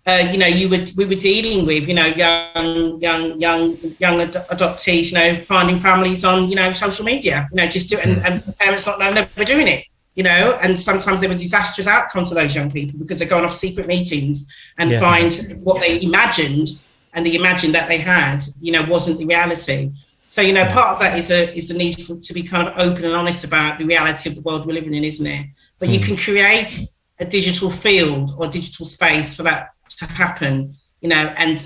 we were dealing with, young adoptees, finding families on, social media, just do it, and parents not knowing they were doing it, and sometimes there were disastrous outcomes to those young people because they're going off secret meetings and find what they imagined. And the imagine that they had, wasn't the reality. So, part of that is a need to be kind of open and honest about the reality of the world we're living in, isn't it? But you can create a digital field or digital space for that to happen, and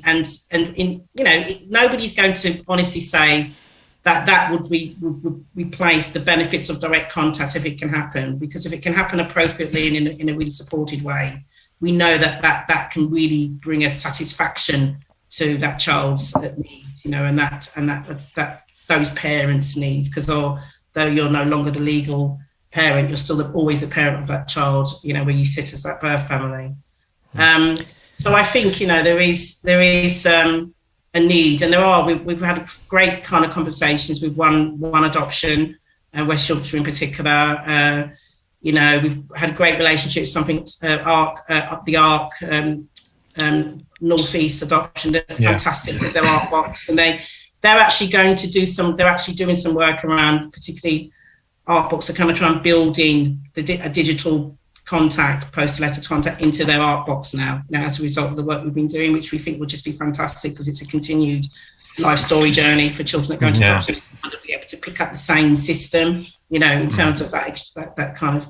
nobody's going to honestly say that would replace the benefits of direct contact if it can happen, because if it can happen appropriately and in a really supported way, we know that can really bring us satisfaction to that child's needs, and that those parents' needs, because though you're no longer the legal parent, you're still always the parent of that child, where you sit as that birth family. So I think there is a need, and we've had great kind of conversations with one adoption, West Yorkshire in particular. We've had a great relationship with something the Arc. Northeast adoption, they're fantastic with their art box, and they're actually doing some work around, particularly art books, are kind of trying building a digital contact, postal letter contact into their art box now as a result of the work we've been doing, which we think will just be fantastic, because it's a continued life story journey for children that go into adoption, to be able to pick up the same system, in terms of that kind of.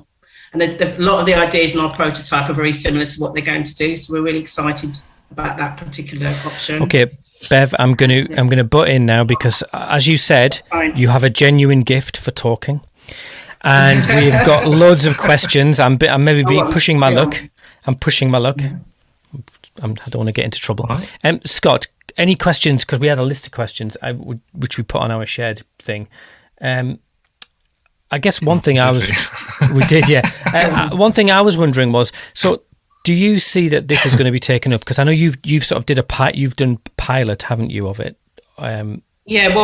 And a lot of the ideas in our prototype are very similar to what they're going to do. So we're really excited about that particular option. Okay, Bev, I'm going to butt in now, because as you said, you have a genuine gift for talking, and we've got loads of questions. I'm maybe pushing my luck. I'm pushing my luck. I don't want to get into trouble. Scott, any questions? Because we had a list of questions which we put on our shared thing. I guess one thing we did, one thing I was wondering was, so do you see that this is going to be taken up? Because I know you've sort of you've done pilot, haven't you, of it? Well,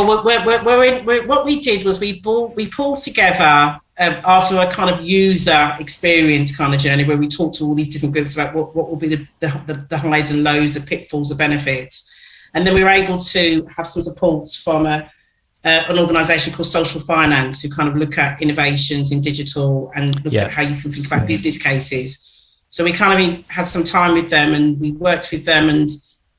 what we did was we pulled together after a kind of user experience kind of journey, where we talked to all these different groups about what will be the highs and lows, the pitfalls, the benefits, and then we were able to have some support from an organisation called Social Finance, who kind of look at innovations in digital and look at how you can think about business cases. So we kind of had some time with them, and we worked with them and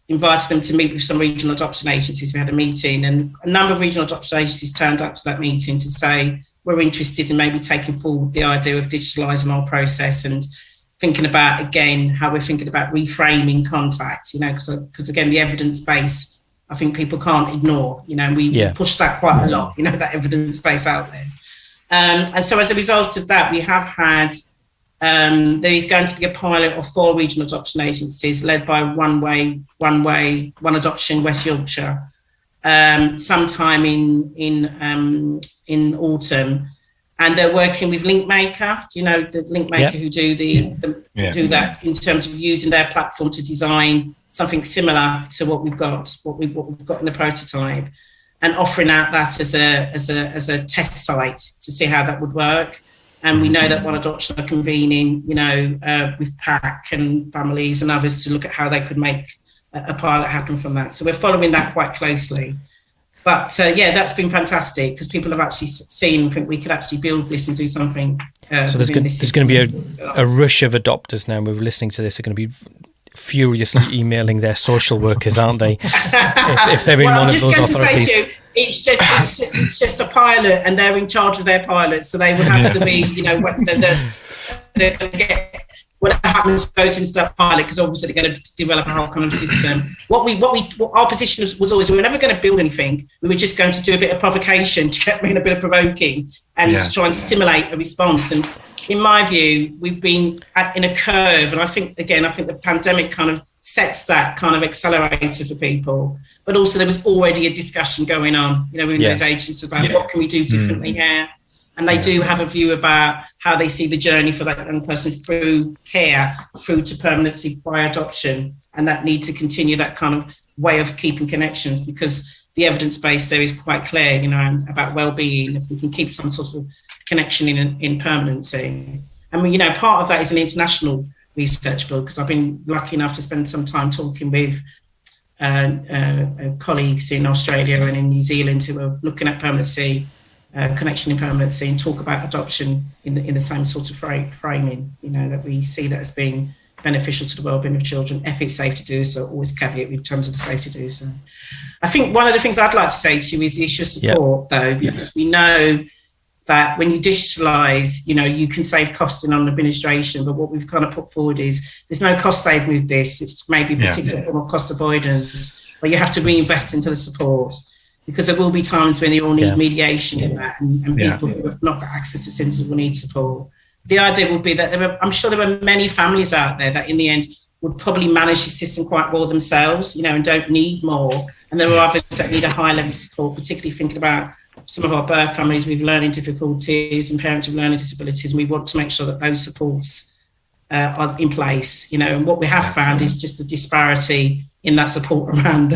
invited them to meet with some regional adoption agencies. We had a meeting, and a number of regional adoption agencies turned up to that meeting to say, we're interested in maybe taking forward the idea of digitalising our process and thinking about, again, how we're thinking about reframing contact, because again, the evidence base, I think people can't ignore, we push that quite a lot, that evidence base out there. And so as a result of that, we have had, there is going to be a pilot of 4 regional adoption agencies led by One Adoption West Yorkshire, sometime in autumn. And they're working with Linkmaker. Do you know the Linkmaker who do do that in terms of using their platform to design something similar to what we've got in the prototype, and offering out that as a test site to see how that would work. And we know that One Adoption are convening, with PAC and families and others to look at how they could make a pilot happen from that. So we're following that quite closely. But that's been fantastic, because people have actually seen, think we could actually build this and do something. So there's going to be a rush of adopters now. We're listening to this. Are going to be furiously emailing their social workers, aren't they? if they're in one of those authorities. it's just a pilot, and they're in charge of their pilot, so they would have to be, you know, they're going to get whatever happens goes into that pilot, because obviously they're going to develop a whole kind of system. What our position was always, we were never going to build anything. We were just going to do a bit of provocation to get in, a bit of provoking, and to try and stimulate a response. And in my view, we've been in a curve, and I think the pandemic kind of sets that kind of accelerator for people. But also there was already a discussion going on, you know, in those agencies about what can we do differently here. And they do have a view about how they see the journey for that young person through care, through to permanency by adoption, and that need to continue that kind of way of keeping connections, because the evidence base there is quite clear, you know, about well-being, if we can keep some sort of connection in permanency. I mean, you know, part of that is an international research field, because I've been lucky enough to spend some time talking with colleagues in Australia and in New Zealand who are looking at permanency, connection in permanency, and talk about adoption in the same sort of framing, you know, that we see that as being beneficial to the wellbeing of children, if it's safe to do so, always caveat in terms of the safe to do so. I think one of the things I'd like to say to you is the issue of support, though, because we know that when you digitalise, you know, you can save costs on administration, but what we've kind of put forward is there's no cost saving with this. It's maybe a particular form of cost avoidance, but you have to reinvest into the support, because there will be times when you all need mediation in that, and people who have not got access to centres will need support. The idea would be that I'm sure there are many families out there that in the end would probably manage the system quite well themselves, you know, and don't need more. And there are others that need a high level of support, particularly thinking about some of our birth families with learning difficulties and parents with learning disabilities, and we want to make sure that those supports are in place, you know. And what we have found is just the disparity in that support around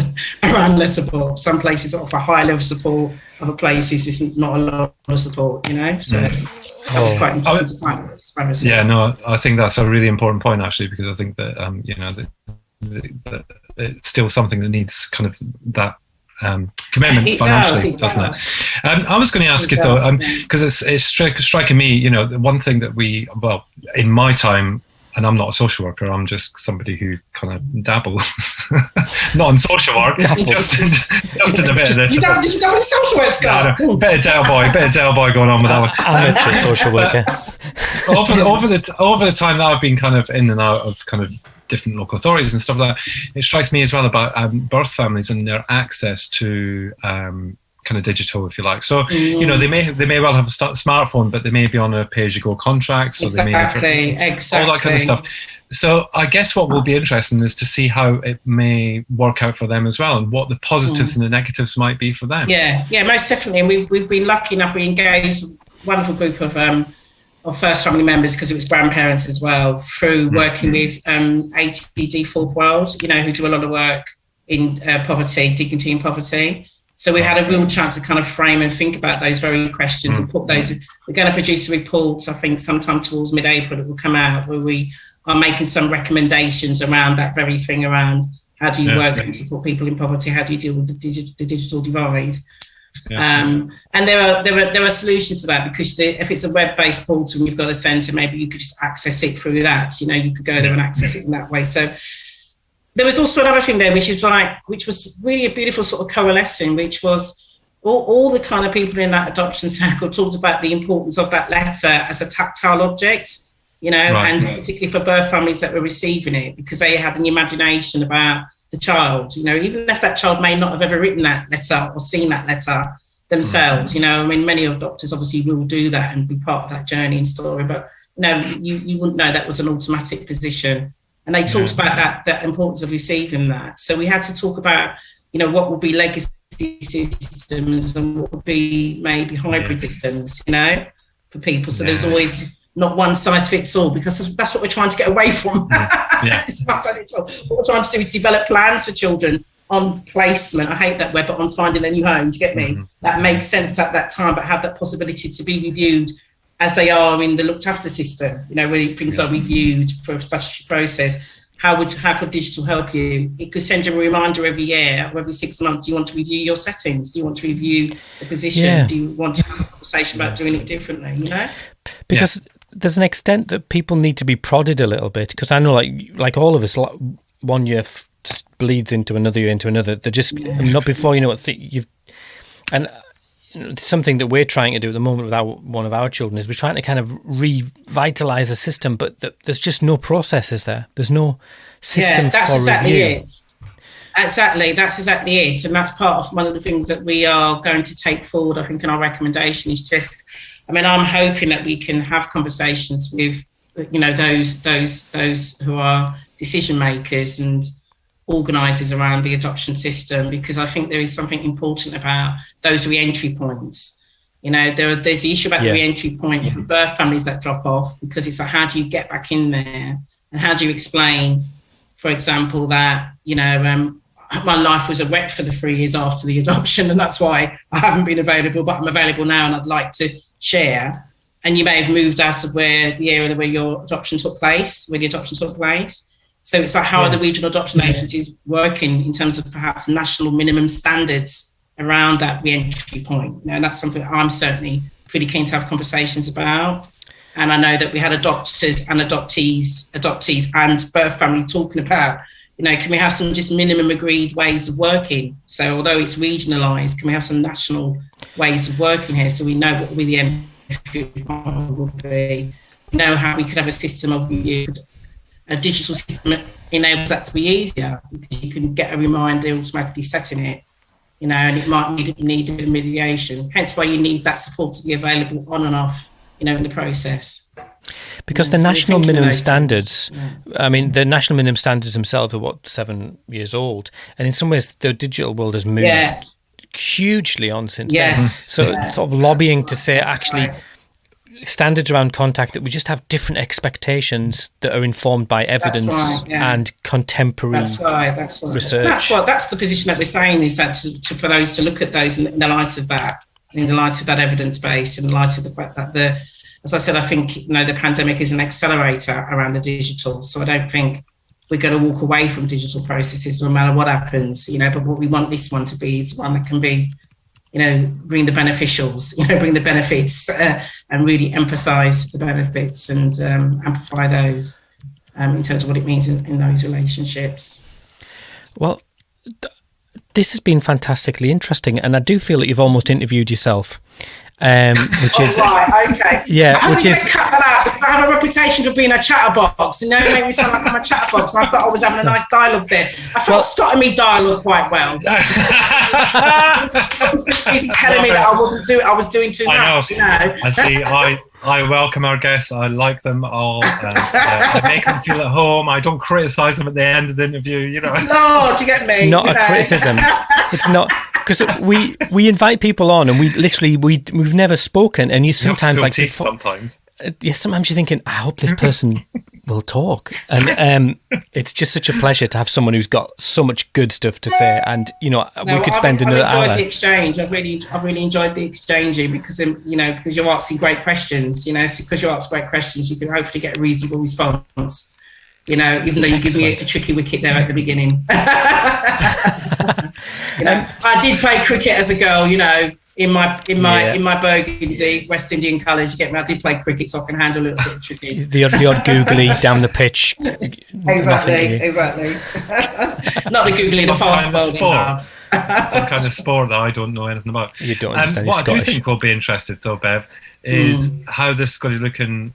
letterbox. Some places offer high level support, other places isn't not a lot of support, you know. So that was quite interesting to find that disparity. Yeah, no, I think that's a really important point, actually, because I think that you know, that it's still something that needs kind of that commitment financially, doesn't it? I was going to ask you though, because it's striking me, you know, the one thing that in my time, and I'm not a social worker, I'm just somebody who kind of dabbles, not in social work, just in a bit of this. Did you dabble in social work, Scott? No, bit of Del Boy going on with that one. Amateur social worker. over the time that I've been kind of in and out of kind of different local authorities and stuff like that, it strikes me as well about birth families and their access to kind of digital, if you like. So you know, they may well have a smartphone, but they may be on a pay-as-you-go contract. So exactly. All that kind of stuff. So I guess what will be interesting is to see how it may work out for them as well, and what the positives and the negatives might be for them. Yeah, most definitely. And we've been lucky enough. We engaged a wonderful group of first family members, because it was grandparents as well, through working with ATD Fourth World, you know, who do a lot of work in poverty, dignity and poverty. So we had a real chance to kind of frame and think about those very questions and put those. We're going to produce a report, I think, sometime towards mid-April, it will come out, where we are making some recommendations around that very thing, around how do you work and support people in poverty, how do you deal with the digital divide. And there are solutions to that, because if it's a web-based portal and you've got a centre, maybe you could just access it through that. You know, you could go there and access it in that way. So there was also another thing there, which was really a beautiful sort of coalescing, which was all the kind of people in that adoption circle talked about the importance of that letter as a tactile object, you know, and particularly for birth families that were receiving it, because they had an imagination about the child, you know, even if that child may not have ever written that letter or seen that letter themselves, you know. I mean, many of doctors obviously will do that and be part of that journey and story, but you know, you wouldn't know that was an automatic position. And they talked about that importance of receiving that. So we had to talk about, you know, what would be legacy systems and what would be maybe hybrid systems, you know, for people. So there's always not one size fits all, because that's what we're trying to get away from. It's one size fits all. What we're trying to do is develop plans for children on placement. I hate that word, but on finding a new home. Do you get me? That makes sense at that time, but have that possibility to be reviewed as they are in the looked after system, you know, where things are reviewed for a statutory process. How could digital help you? It could send you a reminder every year or every 6 months. Do you want to review your settings? Do you want to review the position? Do you want to have a conversation about doing it differently, you know? Because there's an extent that people need to be prodded a little bit, because I know like all of us, 1 year bleeds into another year into another. They're just not before you know what And something that we're trying to do at the moment with one of our children is we're trying to kind of revitalize the system, but there's just no processes there. There's no system for exactly review. It. Exactly, that's exactly it. And that's part of one of the things that we are going to take forward, I think, in our recommendation is just, I mean, I'm hoping that we can have conversations with, those who are decision makers and organisers around the adoption system, because I think there is something important about those re-entry points. There's the issue about the re-entry point for birth families that drop off, because it's like, how do you get back in there? And how do you explain, for example, that, my life was a wreck for the 3 years after the adoption, and that's why I haven't been available, but I'm available now and I'd like to share. And you may have moved out of the area where your adoption took place, So it's like, how are the regional adoption agencies working in terms of perhaps national minimum standards around that re-entry point? And that's something I'm certainly pretty keen to have conversations about. And I know that we had adopters and adoptees and birth family talking about, can we have some just minimum agreed ways of working? So although it's regionalised, can we have some national ways of working here so we know what the entry point will be? We know how we could have a system of review. A digital system enables that to be easier, because you can get a reminder automatically setting it, and it might need a bit of mediation. Hence why you need that support to be available on and off, in the process. Because the national minimum standards, I mean, the national minimum standards themselves are 7 years old, and in some ways the digital world has moved hugely on since then. So sort of lobbying to say standards around contact, that we just have different expectations that are informed by evidence and contemporary research. That's the position that we're saying, is that for those to look at those in the light of that, evidence base, in the light of the fact that as I said, I think the pandemic is an accelerator around the digital. So I don't think we're going to walk away from digital processes no matter what happens. But what we want this one to be is one that can be, bring the beneficials, bring the benefits, and really emphasise the benefits and amplify those in terms of what it means in those relationships. Well, this has been fantastically interesting, and I do feel that you've almost interviewed yourself. Which is right, okay. Yeah, I which is cut that out, because I have a reputation for being a chatterbox, and they make me sound like I'm a chatterbox. And I thought I was having a nice dialogue there. I felt Scott and me dialogue quite well. Wasn't telling me that I was doing too much. I see. I welcome our guests. I like them all. I make them feel at home. I don't criticise them at the end of the interview. No, do you get me? It's not a criticism. It's not, because we invite people on, and we've never spoken, and you sometimes sometimes you're thinking, I hope this person will talk, and it's just such a pleasure to have someone who's got so much good stuff to say, and we could spend another hour. I've enjoyed the exchange. I've really enjoyed the exchanging, because because you're asking great questions. Because you ask great questions, you can hopefully get a reasonable response. Even though you give me a tricky wicket there at the beginning. I did play cricket as a girl. In my Burgundy West Indian colours, you get me. I did play cricket, so I can handle a little bit of tricky. The odd googly down the pitch. Exactly. Not the googly, the fast bowling. Some kind of sport that I don't know anything about. You don't understand. What I do think will be interested, though, Bev, is how this is going to look in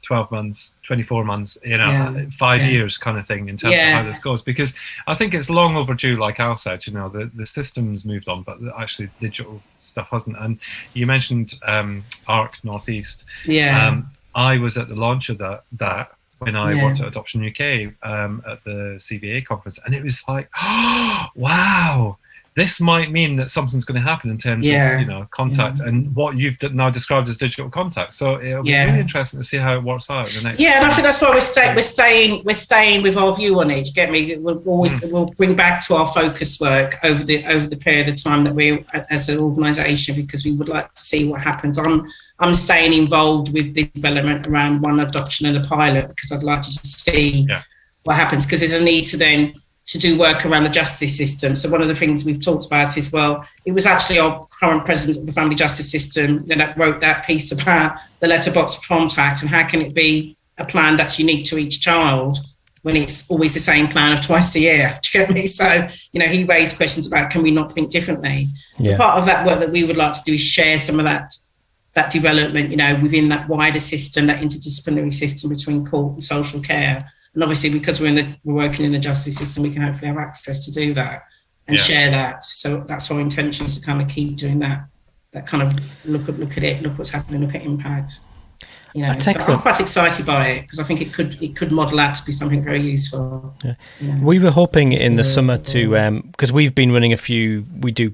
12 months, 24 months, 5 years kind of thing, in terms of how this goes, because I think it's long overdue. Like Al said, the system's moved on, but actually digital stuff hasn't. And you mentioned ARC Northeast. I was at the launch of that when I worked at Adoption UK at the CVA conference, and it was like, oh, wow, this might mean that something's going to happen in terms of contact and what you've now described as digital contact. So it'll be really interesting to see how it works out in the next. And I think that's why we're staying with our view on it. Get me? We'll bring back to our focus work over the period of time that we as an organisation, because we would like to see what happens. I'm staying involved with the development around one adoption and a pilot, because I'd like to see what happens, because there's a need to do work around the justice system. So one of the things we've talked about is, it was actually our current president of the family justice system that wrote that piece about the letterbox contact, and how can it be a plan that's unique to each child. when it's always the same plan of twice a year. Do you get me? So, he raised questions about, can we not think differently? So part of that work that we would like to do is share some of that development, within that wider system, that interdisciplinary system between court and social care. And obviously, because we're working in the justice system, we can hopefully have access to do that and share that. So that's our intention, is to kind of keep doing that kind of look at it, look what's happening, look at impact. That's so excellent. I'm quite excited by it, because I think it could model out to be something very useful. We were hoping in the summer to, because we've been running we do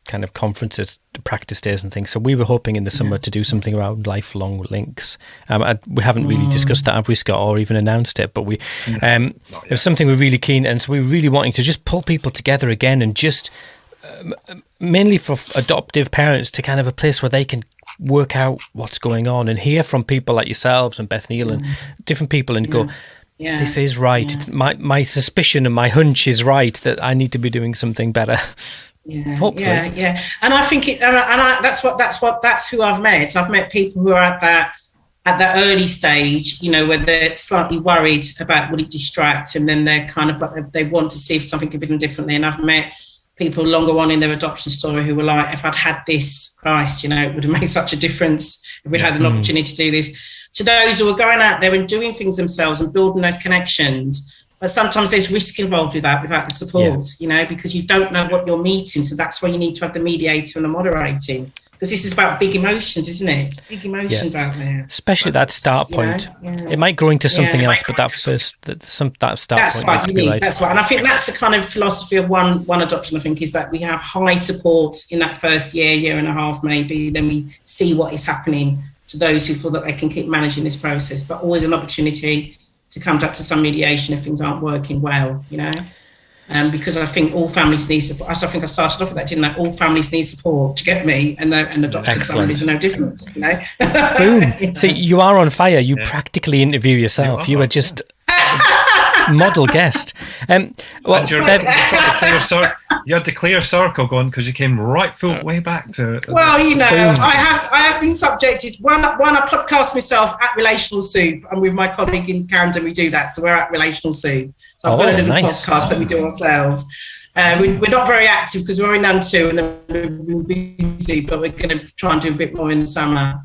kind of conferences, practice days and things, so we were hoping in the summer to do something around lifelong links. We haven't really discussed that, have we, Scott, or even announced it, but it was something we're really keen, and so we're really wanting to just pull people together again, and just mainly for adoptive parents, to kind of a place where they can work out what's going on and hear from people like yourselves and Beth Neal and different people, and go, this is right. It's my suspicion and my hunch is right, that I need to be doing something better. Hopefully. And I think that's who I've met. I've met people who are at that early stage, where they're slightly worried about, will it distract, and then they're kind of, they want to see if something could be done differently. And I've met people longer on in their adoption story who were like, if I'd had this, Christ, it would have made such a difference if we'd had an opportunity to do this. To those who are going out there and doing things themselves and building those connections, but sometimes there's risk involved with that, without the support, because you don't know what you're meeting. So that's why you need to have the mediator and the moderating, because this is about big emotions, isn't it? It's big emotions out there. Especially that start point. It might grow into something else, but that start point needs to be right. That's right. And I think that's the kind of philosophy of one adoption, I think, is that we have high support in that first year and a half maybe, then we see what is happening to those who feel that they can keep managing this process, but always an opportunity to come back to some mediation if things aren't working well, because I think all families need support. I think I started off with that, didn't I? All families need support, to get me, and adopted families are no different, Boom. See, you are on fire. You practically interview yourself. You are just model guest. You had the clear circle going, because you came way back to. Well, I have been subjected. One, I podcast myself at Relational Soup, and with my colleague in Camden, we do that. So we're at Relational Soup. So I've got a little podcast that we do ourselves. We're not very active because we're only done 2, and then we're busy. But we're going to try and do a bit more in the summer.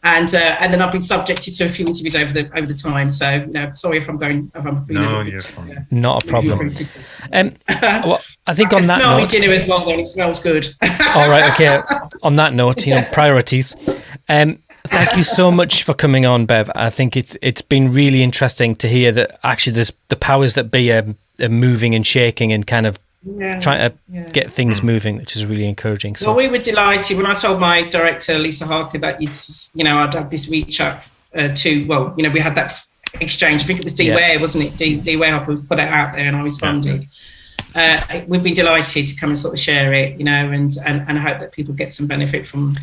And then I've been subjected to a few interviews over the time. So sorry if I'm being you're fine. Not a problem. I think on that note, note, dinner as well. Then it smells good. All right, okay. On that note, priorities. Thank you so much for coming on, Bev. I think it's been really interesting to hear that actually there's the powers that be are moving and shaking and kind of trying to get things moving, which is really encouraging. So, well, we were delighted when I told my director, Lisa Harker, that I'd have this reach out we had that exchange. I think it was D-Ware, wasn't it? D-Ware Harper put it out there, and I responded. We'd be delighted to come and sort of share it, and I hope that people get some benefit from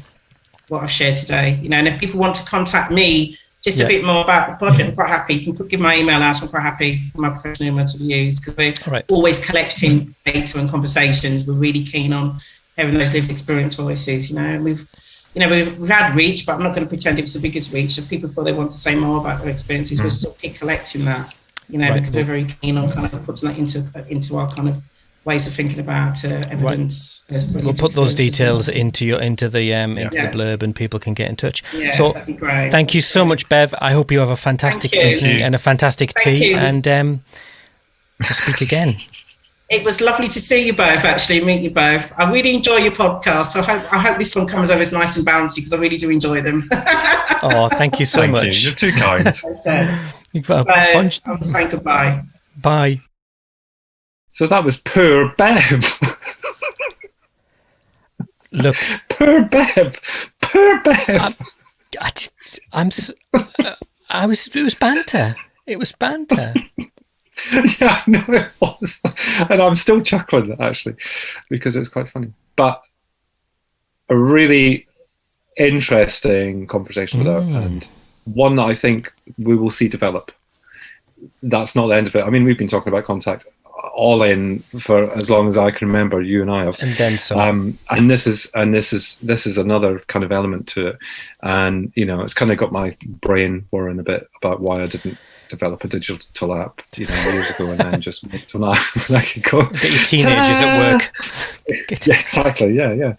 what I've shared today. And if people want to contact me just a bit more about the project, I'm quite happy. You can give my email out. I'm quite happy for my professional email to be used, because we're always collecting data and conversations. We're really keen on having those lived experience voices. We've had reach, but I'm not going to pretend it's the biggest reach. If people feel they want to say more about their experiences, we'll still keep collecting that. Because we're very keen on kind of putting that into our kind of ways of thinking about evidence. We'll put those details into the blurb, and people can get in touch. So that'd be great. Thank you so much, Bev. I hope you have a fantastic evening and a fantastic tea, and we'll speak again. It was lovely to see you both, actually, meet you both. I really enjoy your podcast, so I hope this one comes over as nice and bouncy, because I really do enjoy them. Oh, thank you so much. You're too kind. Okay. I'm saying goodbye. Bye. So that was poor Bev. Look, poor Bev. It was banter. It was banter. Yeah, I know it was, and I'm still chuckling actually, because it was quite funny. But a really interesting conversation with her, and one that I think we will see develop. That's not the end of it. I mean, we've been talking about contact all in for as long as I can remember. You and I have, and then some. And this is another kind of element to it, and it's kind of got my brain worrying a bit about why I didn't develop a digital app, years ago, and then just make it an app. I could go, get your teenagers at work. Yeah, exactly. Yeah.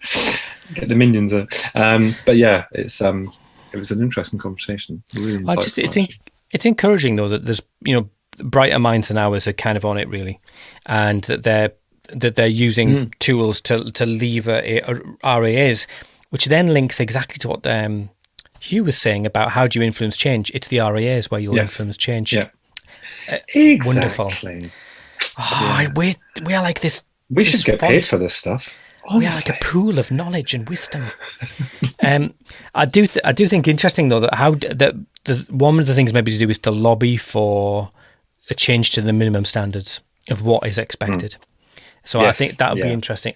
Get the minions. But yeah, it was an interesting conversation. Really it's encouraging though that there's brighter minds than ours are kind of on it really, and that they're using tools to lever RAs, which then links exactly to what Hugh was saying about how do you influence change. It's the RAs where you'll influence change. Yeah, exactly. Wonderful. We are like this. We should get paid for this stuff. Honestly. We are like a pool of knowledge and wisdom. I do think interesting though that one of the things maybe to do is to lobby for a change to the minimum standards of what is expected. So I think that would be interesting.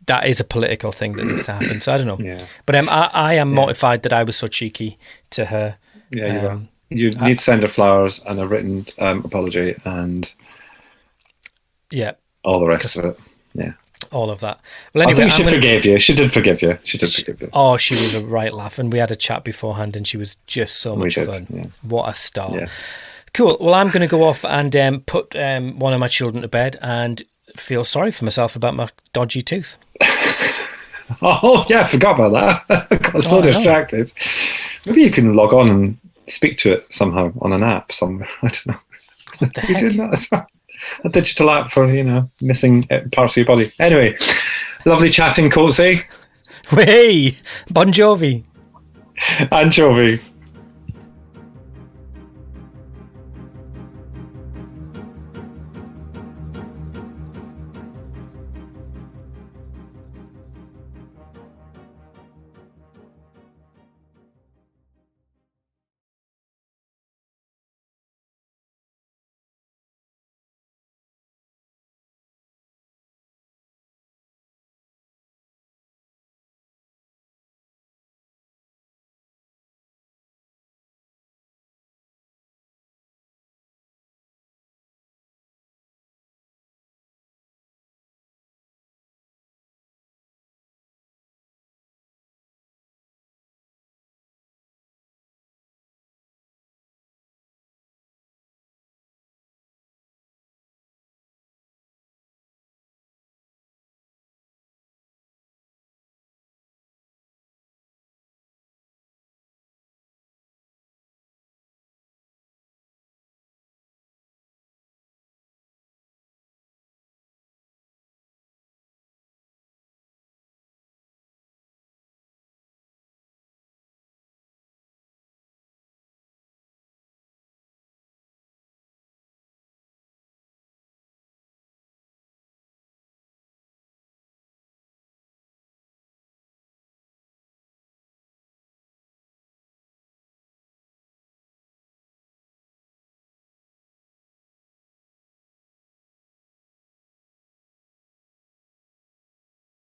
That is a political thing that needs to happen. So I don't know. Yeah. But I am mortified that I was so cheeky to her. Yeah, you are. You need to send her flowers and a written apology and all the rest of it. Yeah. All of that. Well, anyway, I think she forgave you. She did forgive you. She forgive you. Oh, she was a right laugh. And we had a chat beforehand and she was just so much fun. Yeah. What a star. Yeah. Cool. Well, I'm going to go off and put one of my children to bed and feel sorry for myself about my dodgy tooth. Oh, yeah, I forgot about that. I got so distracted. Maybe you can log on and speak to it somehow on an app somewhere. I don't know. What the heck? Doing that as well? A digital app for, missing parts of your body. Anyway, lovely chatting, Coatsy. Hey, Bon Jovi. Anchovy.